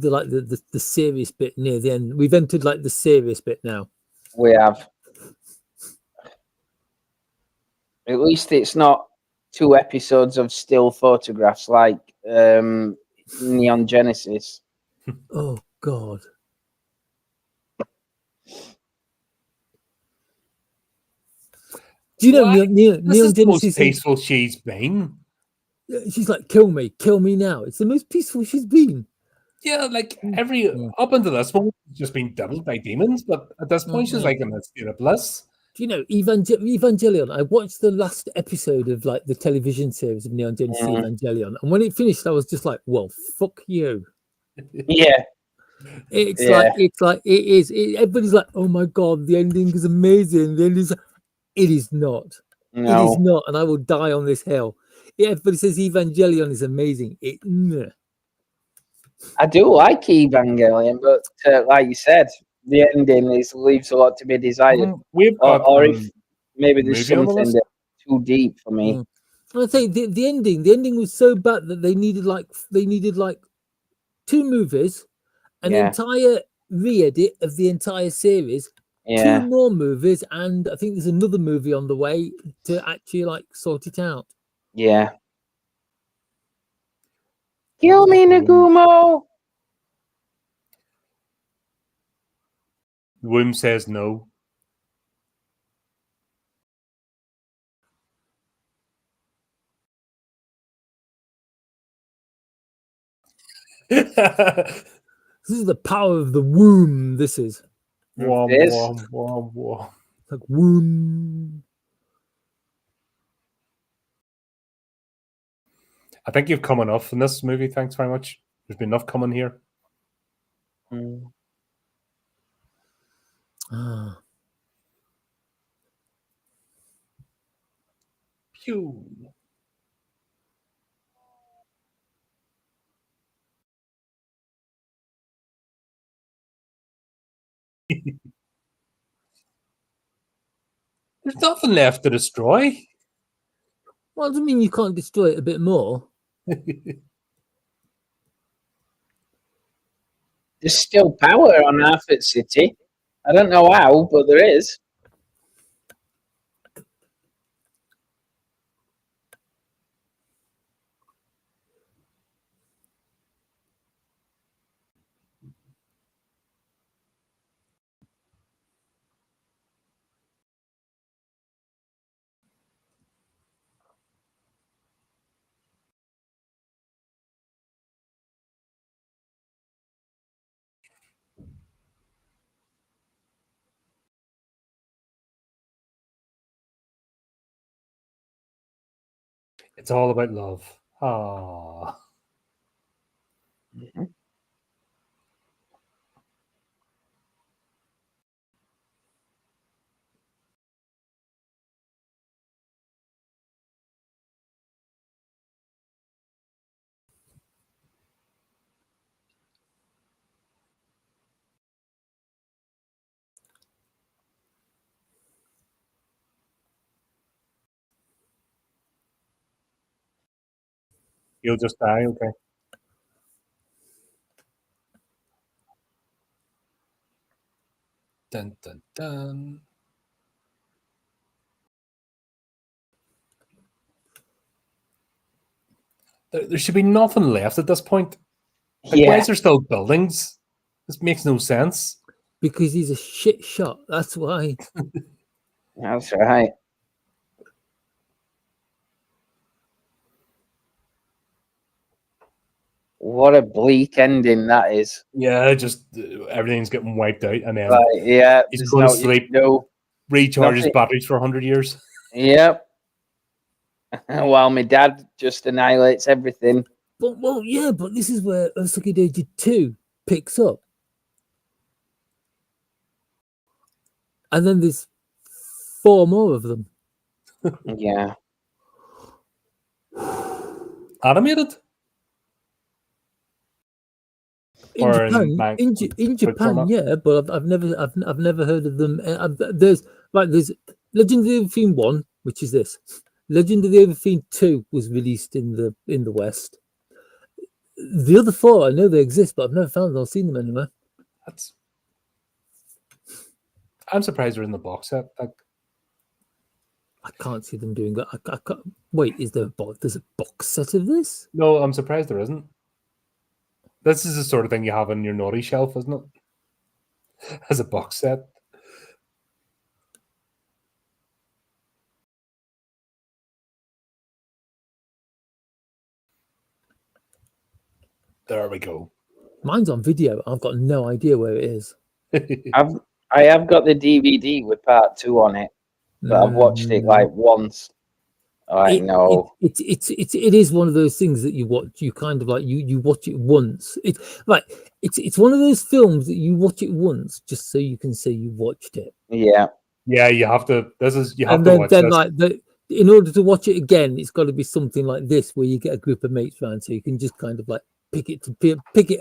the serious bit near the end. We've entered like the serious bit now. We have. At least it's not 2 episodes of still photographs like Neon Genesis. Oh God. Do you know Neon Genesis? The most Genesis peaceful she's been. She's like, kill me now. It's the most peaceful she's been. Yeah, like up until this point, she's just been doubled by demons, but at this point, she's like in a state of bliss. Do you know Evangelion? I watched the last episode of like the television series of Neon Genesis Evangelion, and when it finished, I was just like, "Well, fuck you." Yeah, it's like it is. Everybody's like, "Oh my god, the ending is amazing." The ending is. It is not. No. It is not, and I will die on this hill. Everybody says Evangelion is amazing. I do like Evangelion, but like you said, the ending leaves a lot to be desired. We've got, or if maybe there's movie on the something list. that's too deep for me. I think the ending was so bad that they needed like 2 movies, an entire re-edit of the entire series, 2 more movies, and I think there's another movie on the way to actually like sort it out. Yeah. Kill me, Nagumo. The womb says no. This is the power of the womb. This is. Wom. Like womb. I think you've come enough in this movie. Thanks very much. There's been enough coming here. Pew. There's nothing left to destroy. Well, does it mean you can't destroy it a bit more? There's still power on Arthur City. I don't know how, but there is. It's all about love. Ah. He'll just die. Okay. Dun dun dun. There should be nothing left at this point. Like, why is there still buildings? This makes no sense. Because he's a shit shot. That's why. That's right. What a bleak ending that is. Yeah, just everything's getting wiped out, and then Yeah, he's going to sleep. No, recharges nothing. batteries for 100 years. Yep. While my dad just annihilates everything. But this is where Urotsukidoji 2 picks up. And then there's 4 more of them. Yeah. Animated? In Japan, yeah, but I've never heard of them. There's Legend of the Overfiend 1, which is this. Legend of the Overfiend 2 was released in the West. The other 4, I know they exist, but I've never found them or seen them anywhere. I'm surprised they're in the box set. I can't see them doing that. I can't, wait, there's a box set of this? No, I'm surprised there isn't. This is the sort of thing you have on your naughty shelf, isn't it? As a box set. There we go. Mine's on video. I've got no idea where it is. I have got the DVD with part 2 on it, but I've watched it like once. I know it is one of those things that you watch. You kind of like you watch it once. It's one of those films that you watch it once just so you can say you watched it. Yeah, you have to. In order to watch it again, it's got to be something like this where you get a group of mates around so you can just kind of like pick it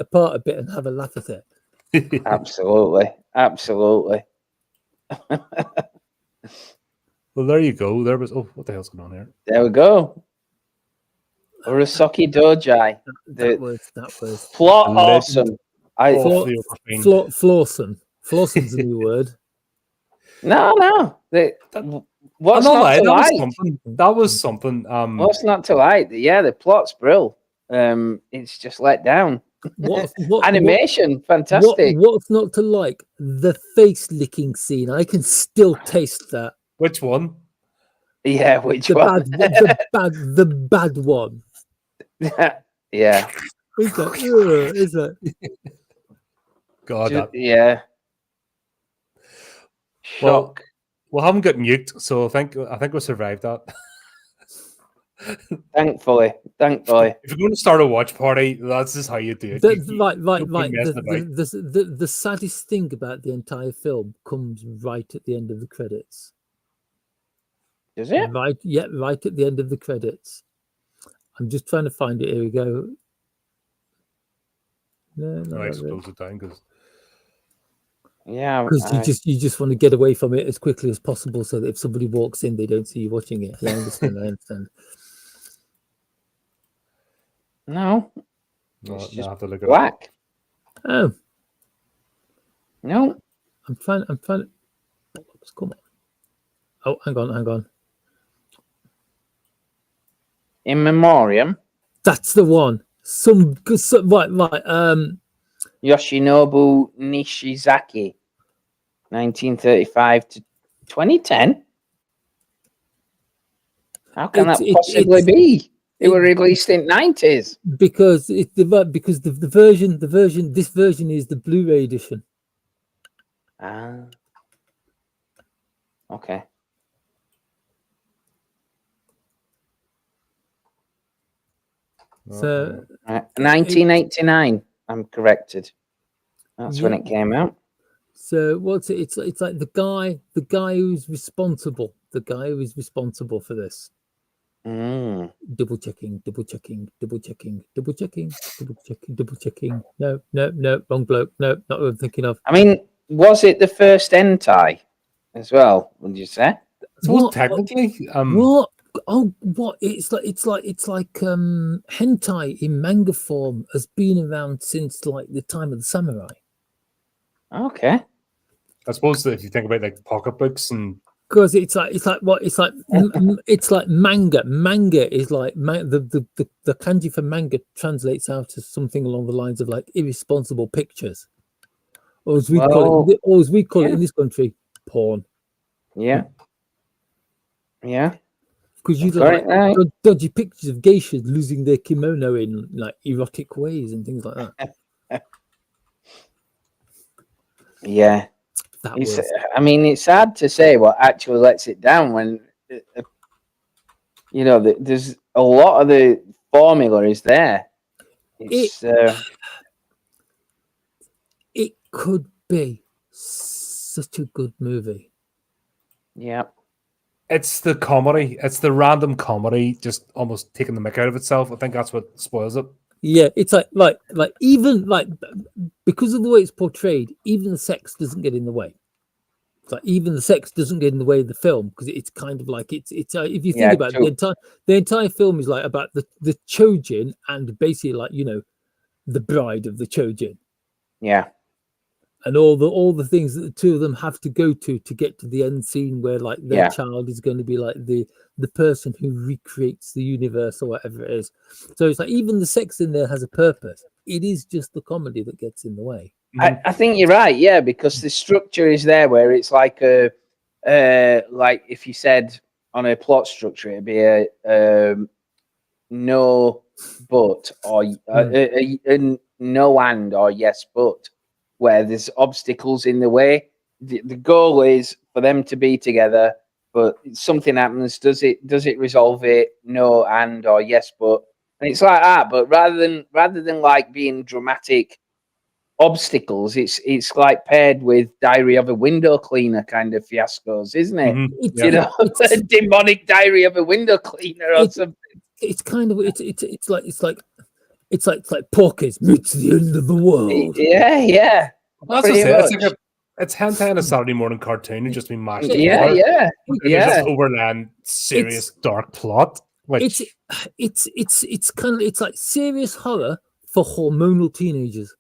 apart a bit and have a laugh at it. Absolutely. Well, there you go. There was. Oh, what the hell's going on here? There we go. Urotsukidoji. That was plot awesome. Flawson. Flawson's a new word. No. What's not to like? That was something. What's not to like? Yeah, the plot's brill. It's just let down. Animation, fantastic. What's not to like? The face licking scene. I can still taste that. Which one? Yeah, which one? The bad one. Yeah. Is that? God. Yeah. Shock. Well, haven't gotten nuked, so I think we survived that. Thankfully. If you're going to start a watch party, that's just how you do it. The saddest thing about the entire film comes right at the end of the credits. Is it? Right at the end of the credits. I'm just trying to find it. Here we go. No, I suppose it down because. Yeah, because you just want to get away from it as quickly as possible, so that if somebody walks in, they don't see you watching it. I understand. No, it's just have to look black. Oh, no, I'm trying. Come on. Oh, hang on. In Memoriam. That's the one. Right. Yoshinobu Nishizaki, 1935 to 2010. How can that possibly be? It was released in 90s. Because the version. This version is the Blu-ray edition. Ah. Okay. So 1989. I'm corrected. That's when it came out. So what's it? It's like the guy who's responsible. The guy who is responsible for this. Double checking. No, wrong bloke. No, not what I'm thinking of. I mean, was it the first hentai as well? Would you say? Well, technically, what? Oh, what? It's like hentai in manga form has been around since like the time of the samurai. Okay. I suppose that if you think about like pocketbooks and Because it's like manga. Manga is like the kanji for manga translates out as something along the lines of like irresponsible pictures, or as we call it, yeah. in this country, porn. Yeah. Yeah. Because you Right. dodgy pictures of geishas losing their kimono in like erotic ways and things like that. Yeah. I mean, it's hard to say what actually lets it down when, there's a lot of the formula is there. It could be such a good movie. Yeah. it's the comedy. It's the random comedy just almost taking the mick out of itself. I think that's what spoils it. Yeah, it's like even like because of the way it's portrayed, even the sex doesn't get in the way. It's like even the sex doesn't get in the way of the film because it's kind of like it's if you think about it, the entire film is like about the Chojin and basically like the bride of the Chojin. Yeah. And all the things that the two of them have to go to get to the end scene where like their child is going to be like the person who recreates the universe or whatever it is. So it's like even the sex in there has a purpose. It is just the comedy that gets in the way. I think you're right, yeah, because the structure is there where it's like like if you said on a plot structure, it'd be a no but or a no and or yes but, where there's obstacles in the way. The goal is for them to be together, but something happens. Does it resolve it? No and or yes but, and it's like that. But rather than like being dramatic obstacles, it's like paired with Diary of a Window Cleaner kind of fiascos, isn't it? Mm-hmm. A demonic Diary of a Window Cleaner or something. It's kind of it's like Porky's meets the end of the world. Yeah. Well, that's just it. It's hentai and a Saturday morning cartoon and just been mashed together. Yeah. There's just overland serious dark plot. Which it's kind of it's like serious horror for hormonal teenagers.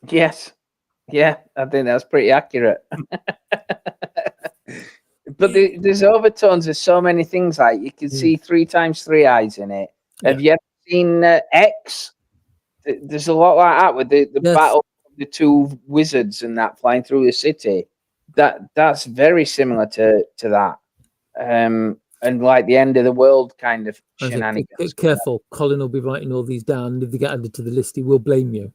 Yes. Yeah, I think that's pretty accurate. But there's overtones. There's so many things. Like you can see 3 times 3 eyes in it. Have you ever seen X? There's a lot like that with the battle of the 2 wizards and that flying through the city. That's very similar to that. And like the end of the world kind of shenanigans. Get careful, Colin will be writing all these down, and if they get added to the list, he will blame you.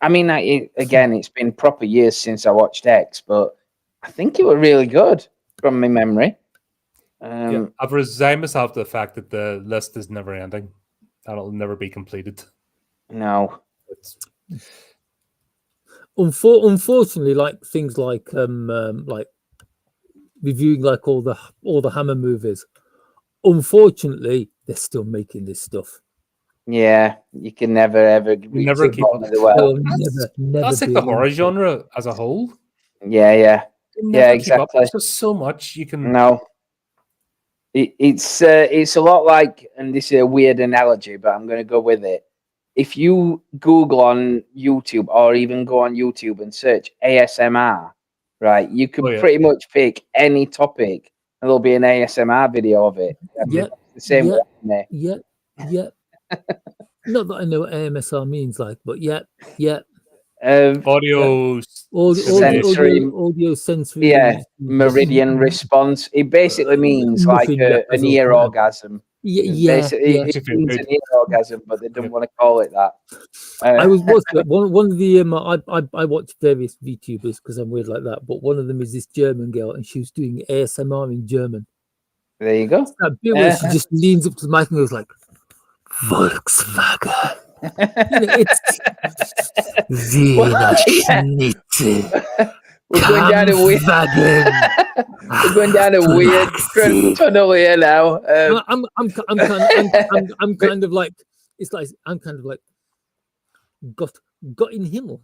I mean, again, it's been proper years since I watched X, but I think it was really good from my memory. I've resigned myself to the fact that the list is never ending. That'll never be completed. No. Unfortunately, like things like reviewing like all the Hammer movies. Unfortunately, they're still making this stuff. Yeah, you can never ever keep up. Never that's like the horror genre as a whole. Yeah, exactly. There's just so much you can. No, it's a lot like, and this is a weird analogy, but I'm going to go with it. If you Google on YouTube or even go on YouTube and search ASMR, right, you can pretty much pick any topic and there'll be an ASMR video of it. Yeah, the same way. Yeah. Not that I know what AMSR means, like, but yeah. Audio sensory. Yeah, meridian response. It basically means like an ear orgasm. It means an ear orgasm, but they don't want to call it that. I was watching one of the I watch various VTubers because I'm weird like that, but one of them is this German girl, and she was doing ASMR in German. There you go. That bit where she just leans up to the mic and goes like, Volkswagen. We're going down a weird. We're going down a weird tunnel here now. I'm kind of like it's like I'm kind of like got in Himmel.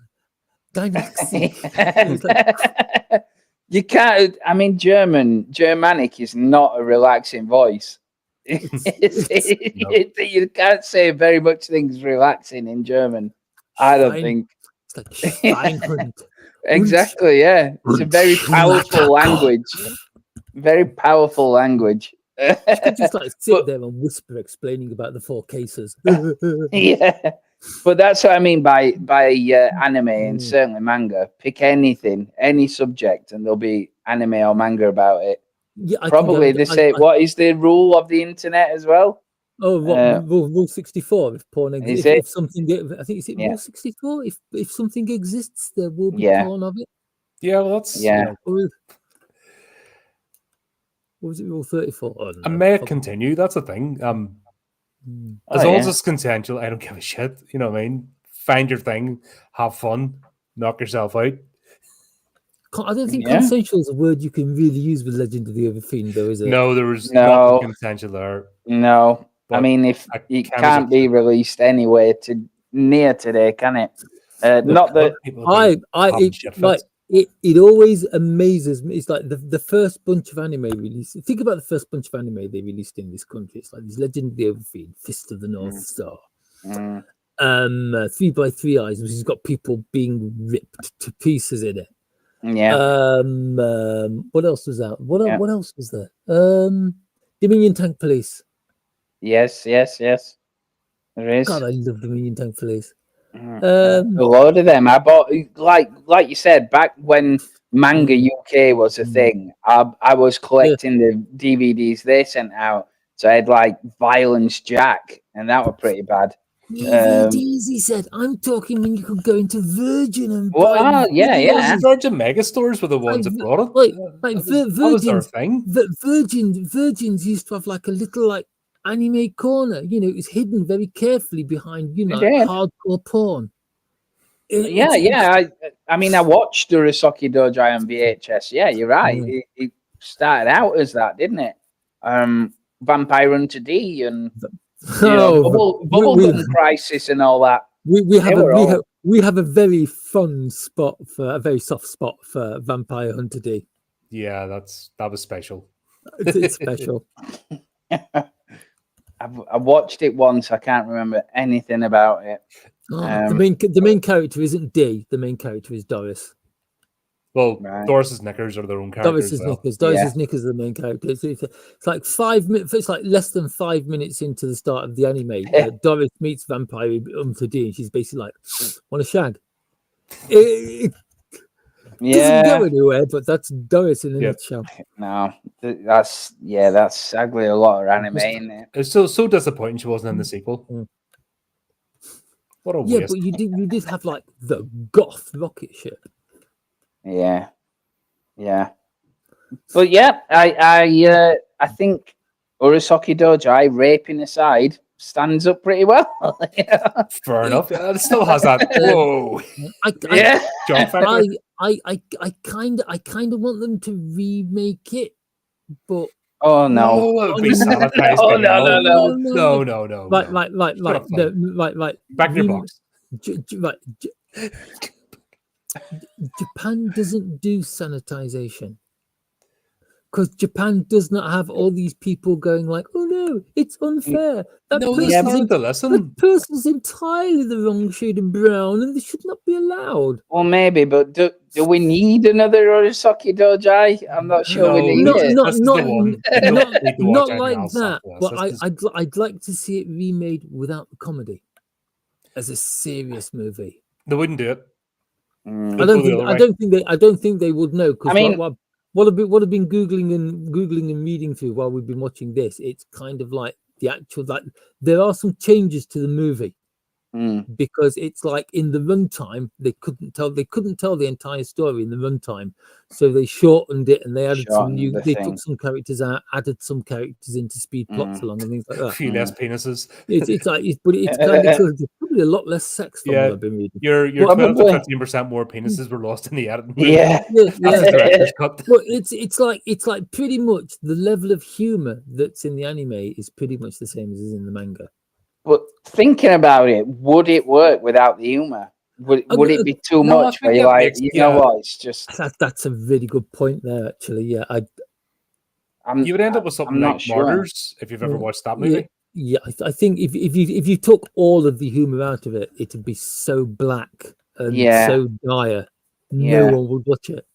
You can't. I mean, Germanic is not a relaxing voice. You can't say very much things relaxing in German. I don't think. It's like Schweinhund. Exactly. Yeah, it's a very powerful language. Very powerful language. You could just like sit there and whisper, explaining about the 4 cases. Yeah, but that's what I mean by anime and certainly manga. Pick anything, any subject, and there'll be anime or manga about it. Yeah, Probably they say, what is the rule of the internet as well? Oh, rule 64. If porn exists, if something, I think rule 64. If something exists, there will be porn of it. Yeah, well, that's What was it, rule 34? I may continue. That's the thing. As long as it's consensual, I don't give a shit. You know what I mean? Find your thing, have fun, knock yourself out. I don't think consensual is a word you can really use with Legend of the Overfiend, though, is it? No, there was nothing consensual there. No, I mean, if it can't be released anyway near today, can it? Not that it always amazes me. It's like the first bunch of anime released. Think about the first bunch of anime they released in this country. It's like this Legend of the Overfiend, Fist of the North Star, 3x3 Eyes, which has got people being ripped to pieces in it. Yeah. What else was out? What else was there? Dominion Tank Police. Yes. There is. God, I love Dominion Tank Police. A load of them. I bought, like you said, back when Manga UK was a thing. I was collecting the DVDs they sent out. So I had like Violence Jack, and that were pretty bad. DVDs, he said. I'm talking when you could go into Virgin and buy Virgin Mega stores were the ones that brought it. That was their thing. Virgins used to have like a little like anime corner. You know, it was hidden very carefully behind hardcore porn. I mean, I watched Urotsukidoji on VHS. Yeah, you're right. It started out as that, didn't it? Vampire Hunter D and Bubblegum Crisis and all that. We have a very fun spot a very soft spot for Vampire Hunter D. Yeah, that was special. It's special. I watched it once. I can't remember anything about it. The main character isn't D. The main character is Doris. Well, Doris's knickers are their own characters. Doris's knickers are the main character. It's like 5 minutes. It's like less than 5 minutes into the start of the anime. Doris meets Vampire Hunter D, and she's basically like, "Want a shag?" It doesn't go anywhere, but that's Doris in a nutshell. No, that's sadly a lot of anime in it. It's so disappointing she wasn't in the sequel. What a waste. But you did have like the goth rocket ship. Yeah. But I think Urotsukidoji, raping aside, stands up pretty well. Fair enough. It still has that. Whoa. I kind of want them to remake it, but oh no! No. Like back your box. Japan doesn't do sanitization because Japan does not have all these people going like, "Oh no, it's unfair." That person's entirely the wrong shade of brown, and they should not be allowed. Well, maybe, but do we need another Urotsukidoji? I'm not sure we need it. Not like that. But I'd like to see it remade without the comedy as a serious movie. They wouldn't do it. I don't think they would know, because what I've been googling and reading through while we've been watching this, it's kind of like the actual, like, there are some changes to the movie because it's like in the runtime they couldn't tell the entire story in the runtime, so they shortened it and they added they took some characters out, added some characters into speed plots along and things like that. A few less penises. It's kind of probably a lot less sex from what I've been reading. Your 12 to 15% more penises were lost in the editing. Yeah. That's the director's cut. But it's like pretty much the level of humor that's in the anime is pretty much the same as is in the manga. But thinking about it, would it work without the humor? would it be too No, I much? think Where you're that like, makes- you know what? It's just That's a really good point there. Actually, yeah, you would end up with something I'm like not sure. Martyrs if you've ever watched that movie. Yeah, I think if you took all of the humor out of it, it'd be so black and so dire. No one would watch it.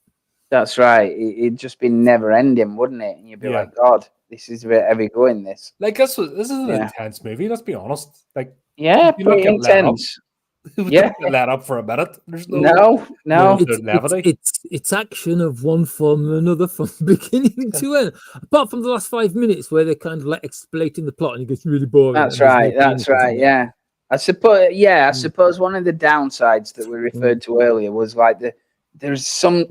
That's right. It'd just be never ending, wouldn't it? And you'd be like, God, this is a bit heavy going. This. Like this is an intense movie. Let's be honest. Like Yeah, you not pretty get let up. intense. You Yeah. don't get let up for a minute. There's no levity. It's action of one form or another from beginning to end. Apart from the last 5 minutes where they're kind of like explaining the plot and it gets really boring. That's right. That's right. Yeah. I suppose. Yeah. I suppose one of the downsides that we referred to earlier was like there's some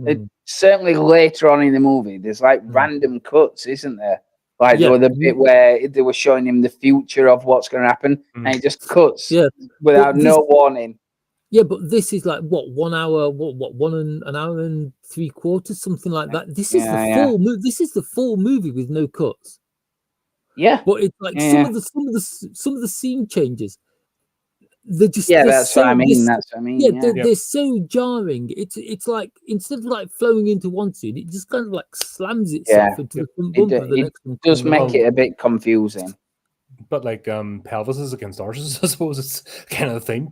certainly later on in the movie. There's like random cuts, isn't there? Like there was the bit where they were showing him the future of what's going to happen, and it just cuts without no warning. Yeah, but this is like what 1 hour, an hour and 3/4, something like that. This is the full movie. This is the full movie with no cuts. Yeah, but it's like some of the scene changes. They're just that's what I mean. That's what I mean. Yeah, they're so jarring. It's like instead of like flowing into one scene, it just kind of like slams itself into the front bumper of the next one. It does make it a bit confusing. But like pelvises against horses, I suppose it's kind of the thing.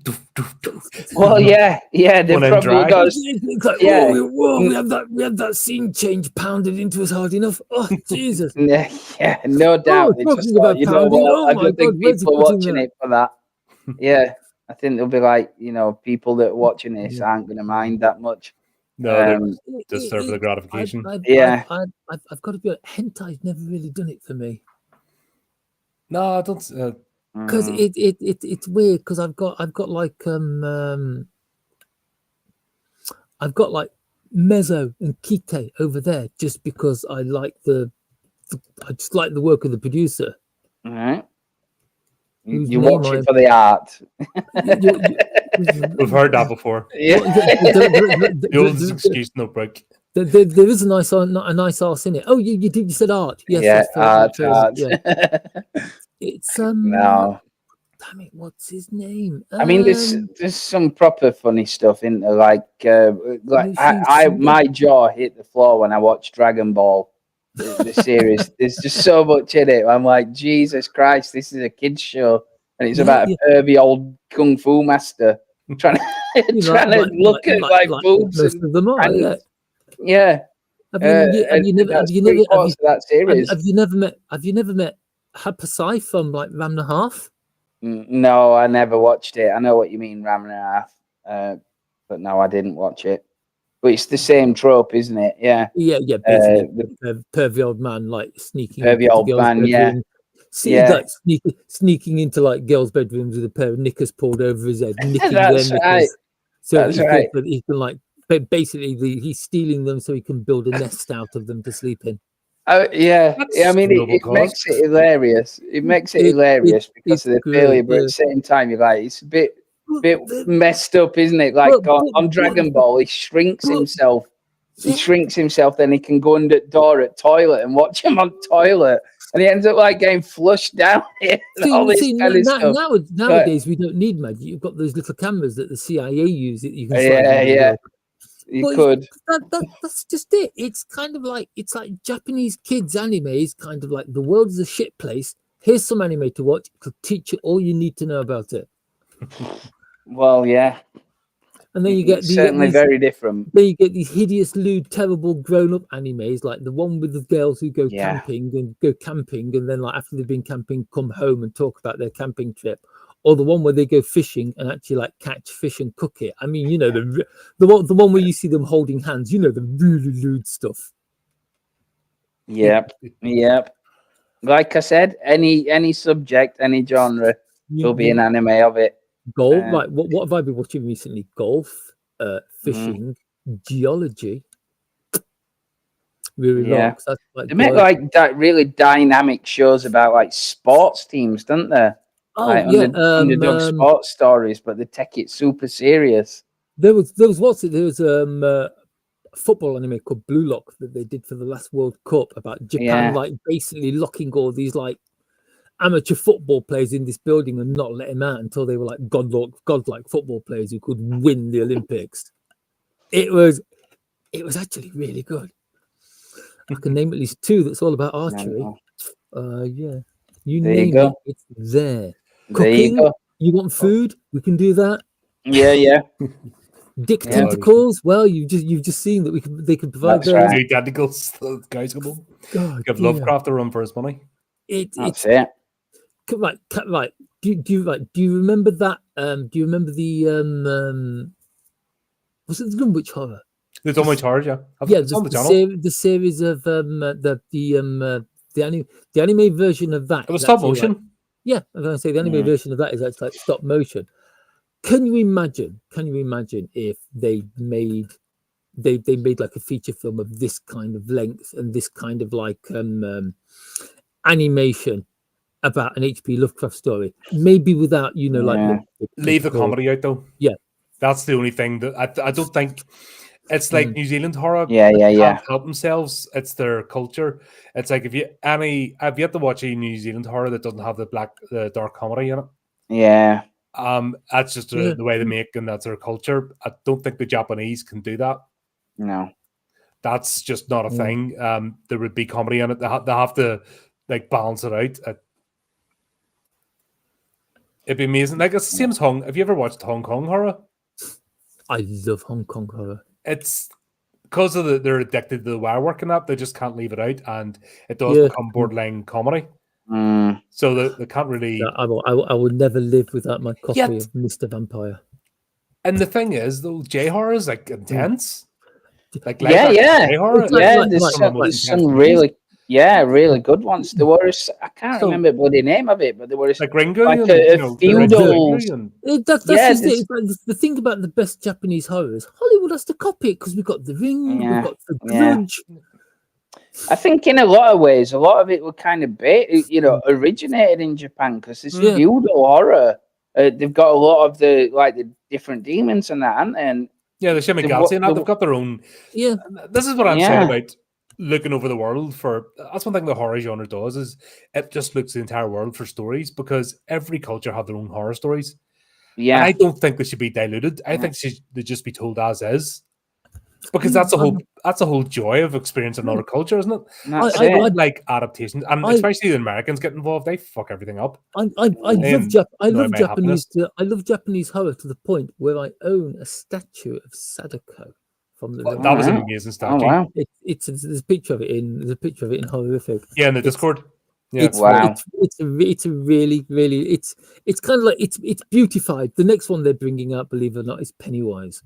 Well, yeah, they've probably got. It's like, whoa, we have that scene change pounded into us hard enough. Oh Jesus! Yeah, no doubt. Oh, talking about pounding. I don't think people are watching it for that. Yeah, I think they'll be like, people that are watching this aren't going to mind that much. No, just there for the gratification. I've got to be honest, hentai's never really done it for me. No, I don't. Because it's weird. Because I've got like Mezzo and Kite over there, just because I like I just like the work of the producer. All right. You watch it for the art. We've heard that before. Yeah. The old excuse, no break. There is a nice arse in it. Oh, you said art. Yes, art. Yeah. It's no. Damn it, what's his name? I mean, there's some proper funny stuff in there. Like my jaw hit the floor when I watched Dragon Ball, the series. There's just so much in it. I'm like, Jesus Christ, this is a kids show, and it's about a pervy old kung fu master trying to look at like boobs and them are, yeah. Have you never met Hapasai from like Ram and a Half? No, I never watched it. I know what you mean, Ram and a Half, but no, I didn't watch it. But it's the same trope, isn't it? Yeah. Basically, pervy old man like sneaking. Pervy old man, like sneaking into like girls' bedrooms with a pair of knickers pulled over his head, nicking their knickers. Right. So he can like basically he's stealing them so he can build a nest out of them to sleep in. I mean, it makes it hilarious. It makes it hilarious because of the failure, but at the same time, you're like, it's a bit messed up, isn't it? Like on Dragon Ball, he shrinks himself. He shrinks himself, then he can go under the door at toilet and watch him on toilet, and he ends up like getting flushed down here. Nowadays, we don't need magic. You've got those little cameras that the CIA use that you can. You could. That's just it. It's kind of like Japanese kids anime is kind of like the world is a shit place. Here's some anime to watch. It'll teach you all you need to know about it. Well, yeah. And then you get certainly very different. Then you get these hideous, lewd, terrible grown-up animes, like the one with the girls who go camping, and then like after they've been camping, come home and talk about their camping trip. Or the one where they go fishing and actually like catch fish and cook it. I mean, the one where you see them holding hands. The really lewd stuff. Yep. Like I said, any subject, any genre, will be an anime of it. Golf, like what have I been watching recently? Golf, fishing, geology. Really long. They make like really dynamic shows about like sports teams, don't they? Underdog sports stories, but they take it super serious. There was a football anime called Blue Lock that they did for the last World Cup about Japan, like basically locking all these like amateur football players in this building and not let him out until they were like godlike football players who could win the Olympics. It was actually really good. I can name at least 2 that's all about archery. Yeah, you There name you go. it, it's there. There Cooking, you go. you want food? We can do that. Yeah. Dick Yeah. tentacles. Well, you've just seen that they can provide That's those. right. Two tentacles, those guys come on. God, Give dear. Lovecraft a run for his money. That's it. Right. Do you remember that? Do you remember the was it the Dunwich Horror? The Dunwich Horror, yeah. Yeah, It's on the channel. the series of the anime version of that. It was is stop actually motion. like- yeah, I'm going to say the anime Yeah. version of that is actually like stop motion. Can you imagine if they made like a feature film of this kind of length and this kind of like animation about an H.P. Lovecraft story? Maybe without like Leave the typical- comedy out though. Yeah. That's the only thing that I don't think it's like New Zealand horror. Yeah. Can't help themselves. It's their culture. It's like I've yet to watch a New Zealand horror that doesn't have the dark comedy in it. Yeah. That's just the way they make, and that's their culture. I don't think the Japanese can do that. No. That's just not a thing. There would be comedy in it. They have to like balance it out. It'd be amazing. Like it's the same as Have you ever watched Hong Kong horror? I love Hong Kong horror. It's because of they're addicted to the wire work and that they just can't leave it out, and it does become borderline comedy. So they can't really. Yeah, I will never live without my copy of Mr. Vampire. And the thing is, though, J horror is like intense. Like Yeah. J-horror, There's some really good ones. There was I can't remember the bloody name of it, but there was like Ringo, like and, feudal. That's it. The thing about the best Japanese horror is Hollywood has to copy it because we've got The Ring, we've got The Grudge. I think in a lot of ways, a lot of it were kind of originated in Japan because this feudal horror. They've got a lot of the different demons and that, haven't they? And the Shimigatsu and that, they've got their own. Yeah, this is what I'm saying about looking over the world for. That's one thing the horror genre does is it just looks the entire world for stories because every culture have their own horror stories. Yeah, and I don't think they should be diluted. I think they just be told as is. Because that's the whole joy of experiencing another culture, isn't it? I like adaptations, and especially the Americans get involved. They fuck everything up. I love Japanese horror to the point where I own a statue of Sadako from the. That was an amazing statue. Oh, wow. There's a picture of it in Horrorific. Yeah, in the Discord. Yeah. It's a really it's kind of like it's beautified. The next one they're bringing out, believe it or not, is Pennywise.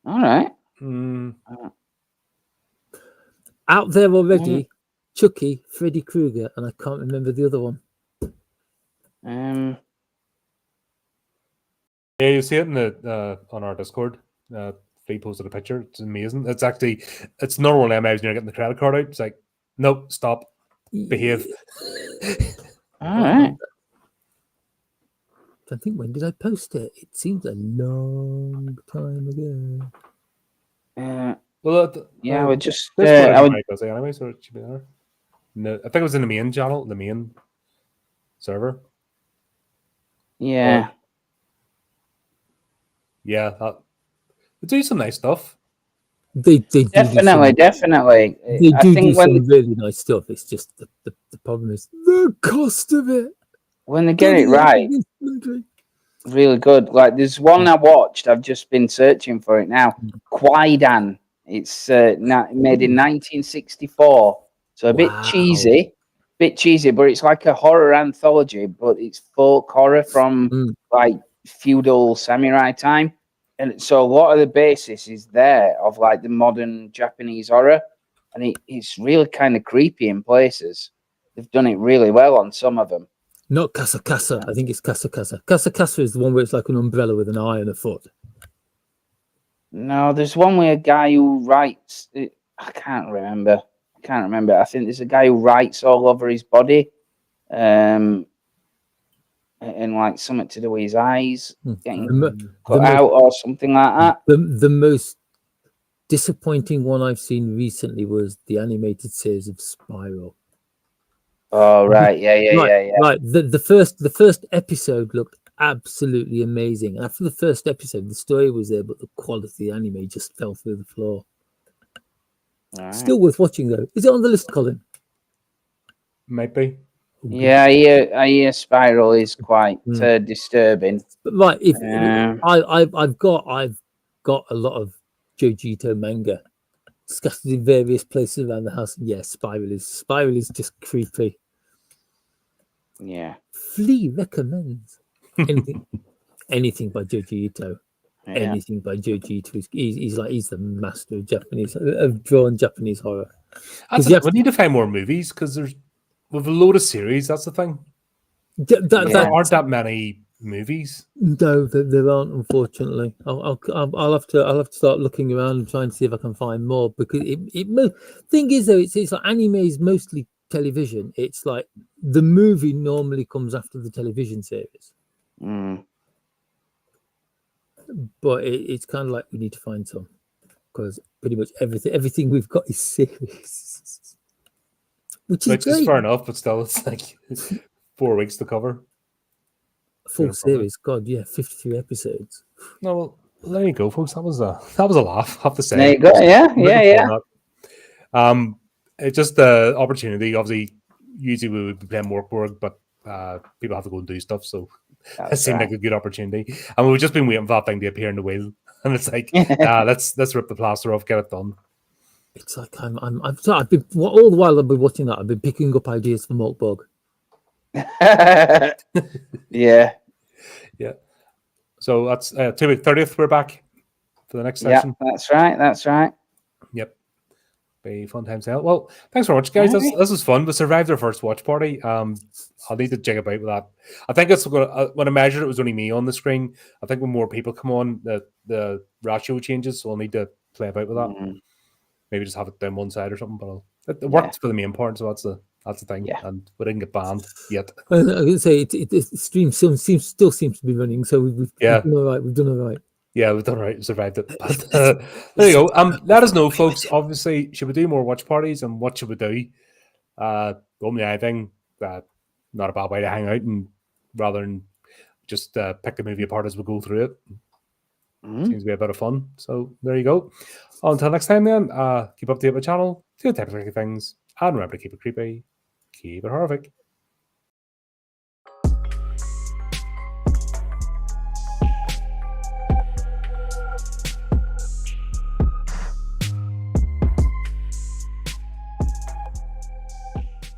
All right. Out there already, Chucky, Freddy Krueger, and I can't remember the other one. Yeah, you see it in the on our Discord. Flea posted a picture. It's amazing. It's normal now. Imagine you're getting the credit card out. It's like, nope, stop, behave. All right. I think when did I post it? It seems a long time ago. We're just. Anyway, so it should be there. No, I think it was in the main channel, the main server. Yeah. They do some nice stuff. They definitely. They do some really nice stuff. It's just the problem is the cost of it. When they get it right, really good. Like there's one I watched. I've just been searching for it now. Kwaidan. It's made in 1964, so a bit cheesy, but it's like a horror anthology, but it's folk horror from like feudal samurai time, and so a lot of the basis is there of like the modern Japanese horror, and it's really kind of creepy in places. They've done it really well on some of them. Not Casa Casa. I think it's Casa Casa. Casa Casa is the one where it's like an umbrella with an eye and a foot. No, there's one where a guy who writes. I can't remember. I think there's a guy who writes all over his body, and like something to do with his eyes getting cut out or something like that. The most disappointing one I've seen recently was the animated series of Spiral. Oh right, yeah. Right. The first episode looked absolutely amazing. After the first episode, the story was there, but the quality of the anime just fell through the floor. Right. Still worth watching though. Is it on the list, Colin? Might be. Yeah, I hear Spiral is quite disturbing. But right, I've got a lot of Jojito manga scattered in various places around the house. Yeah, Spiral is just creepy. Yeah. Flea recommends anything by Jojito. Yeah. Anything by Jojito. He's the master of drawing Japanese horror. We need to find more movies because we've a load of series. That's the thing. There aren't that many movies. No, there aren't. Unfortunately, I'll have to start looking around and try and see if I can find more. Because thing is though, it's like anime is mostly television. It's like the movie normally comes after the television series. But it's kind of like we need to find some, because pretty much everything we've got is series, which is fair enough. But still, it's like 4 weeks to cover. Full series, God, yeah, 53 episodes. No, well, there you go, folks. That was a laugh. I have to say. There you go. Yeah. It's just the opportunity. Obviously, usually we would be playing more work, but people have to go and do stuff, so it seemed like a good opportunity. And we've just been waiting for that thing to appear in the wheel, and it's like, let's rip the plaster off, get it done. It's like I've been all the while I've been watching that. I've been picking up ideas for Moltbug. Yeah. So that's 2 week 30th. We're back for the next session. Yeah, that's right. Yep. Be fun times out. Well, thanks very much, guys. This was fun. We survived our first watch party. I'll need to jig about with that. I think it's when I measured it was only me on the screen. I think when more people come on, the ratio changes, so I'll need to play about with that. Maybe just have it down one side or something. But it worked for the main part, so that's the thing. Yeah. And we didn't get banned yet. I can say the stream still seems to be running, so we've done all right. We've done all right. Yeah, we've done right. Survived it. But, there you go. Let us know, folks. Obviously, should we do more watch parties, and what should we do? Only anything. Not a bad way to hang out, and rather than just pick the movie apart as we go through it. Seems to be a bit of fun. So there you go. Until next time, then. Keep up to date with the channel. Do the type of things, and remember to keep it creepy, keep it horrific.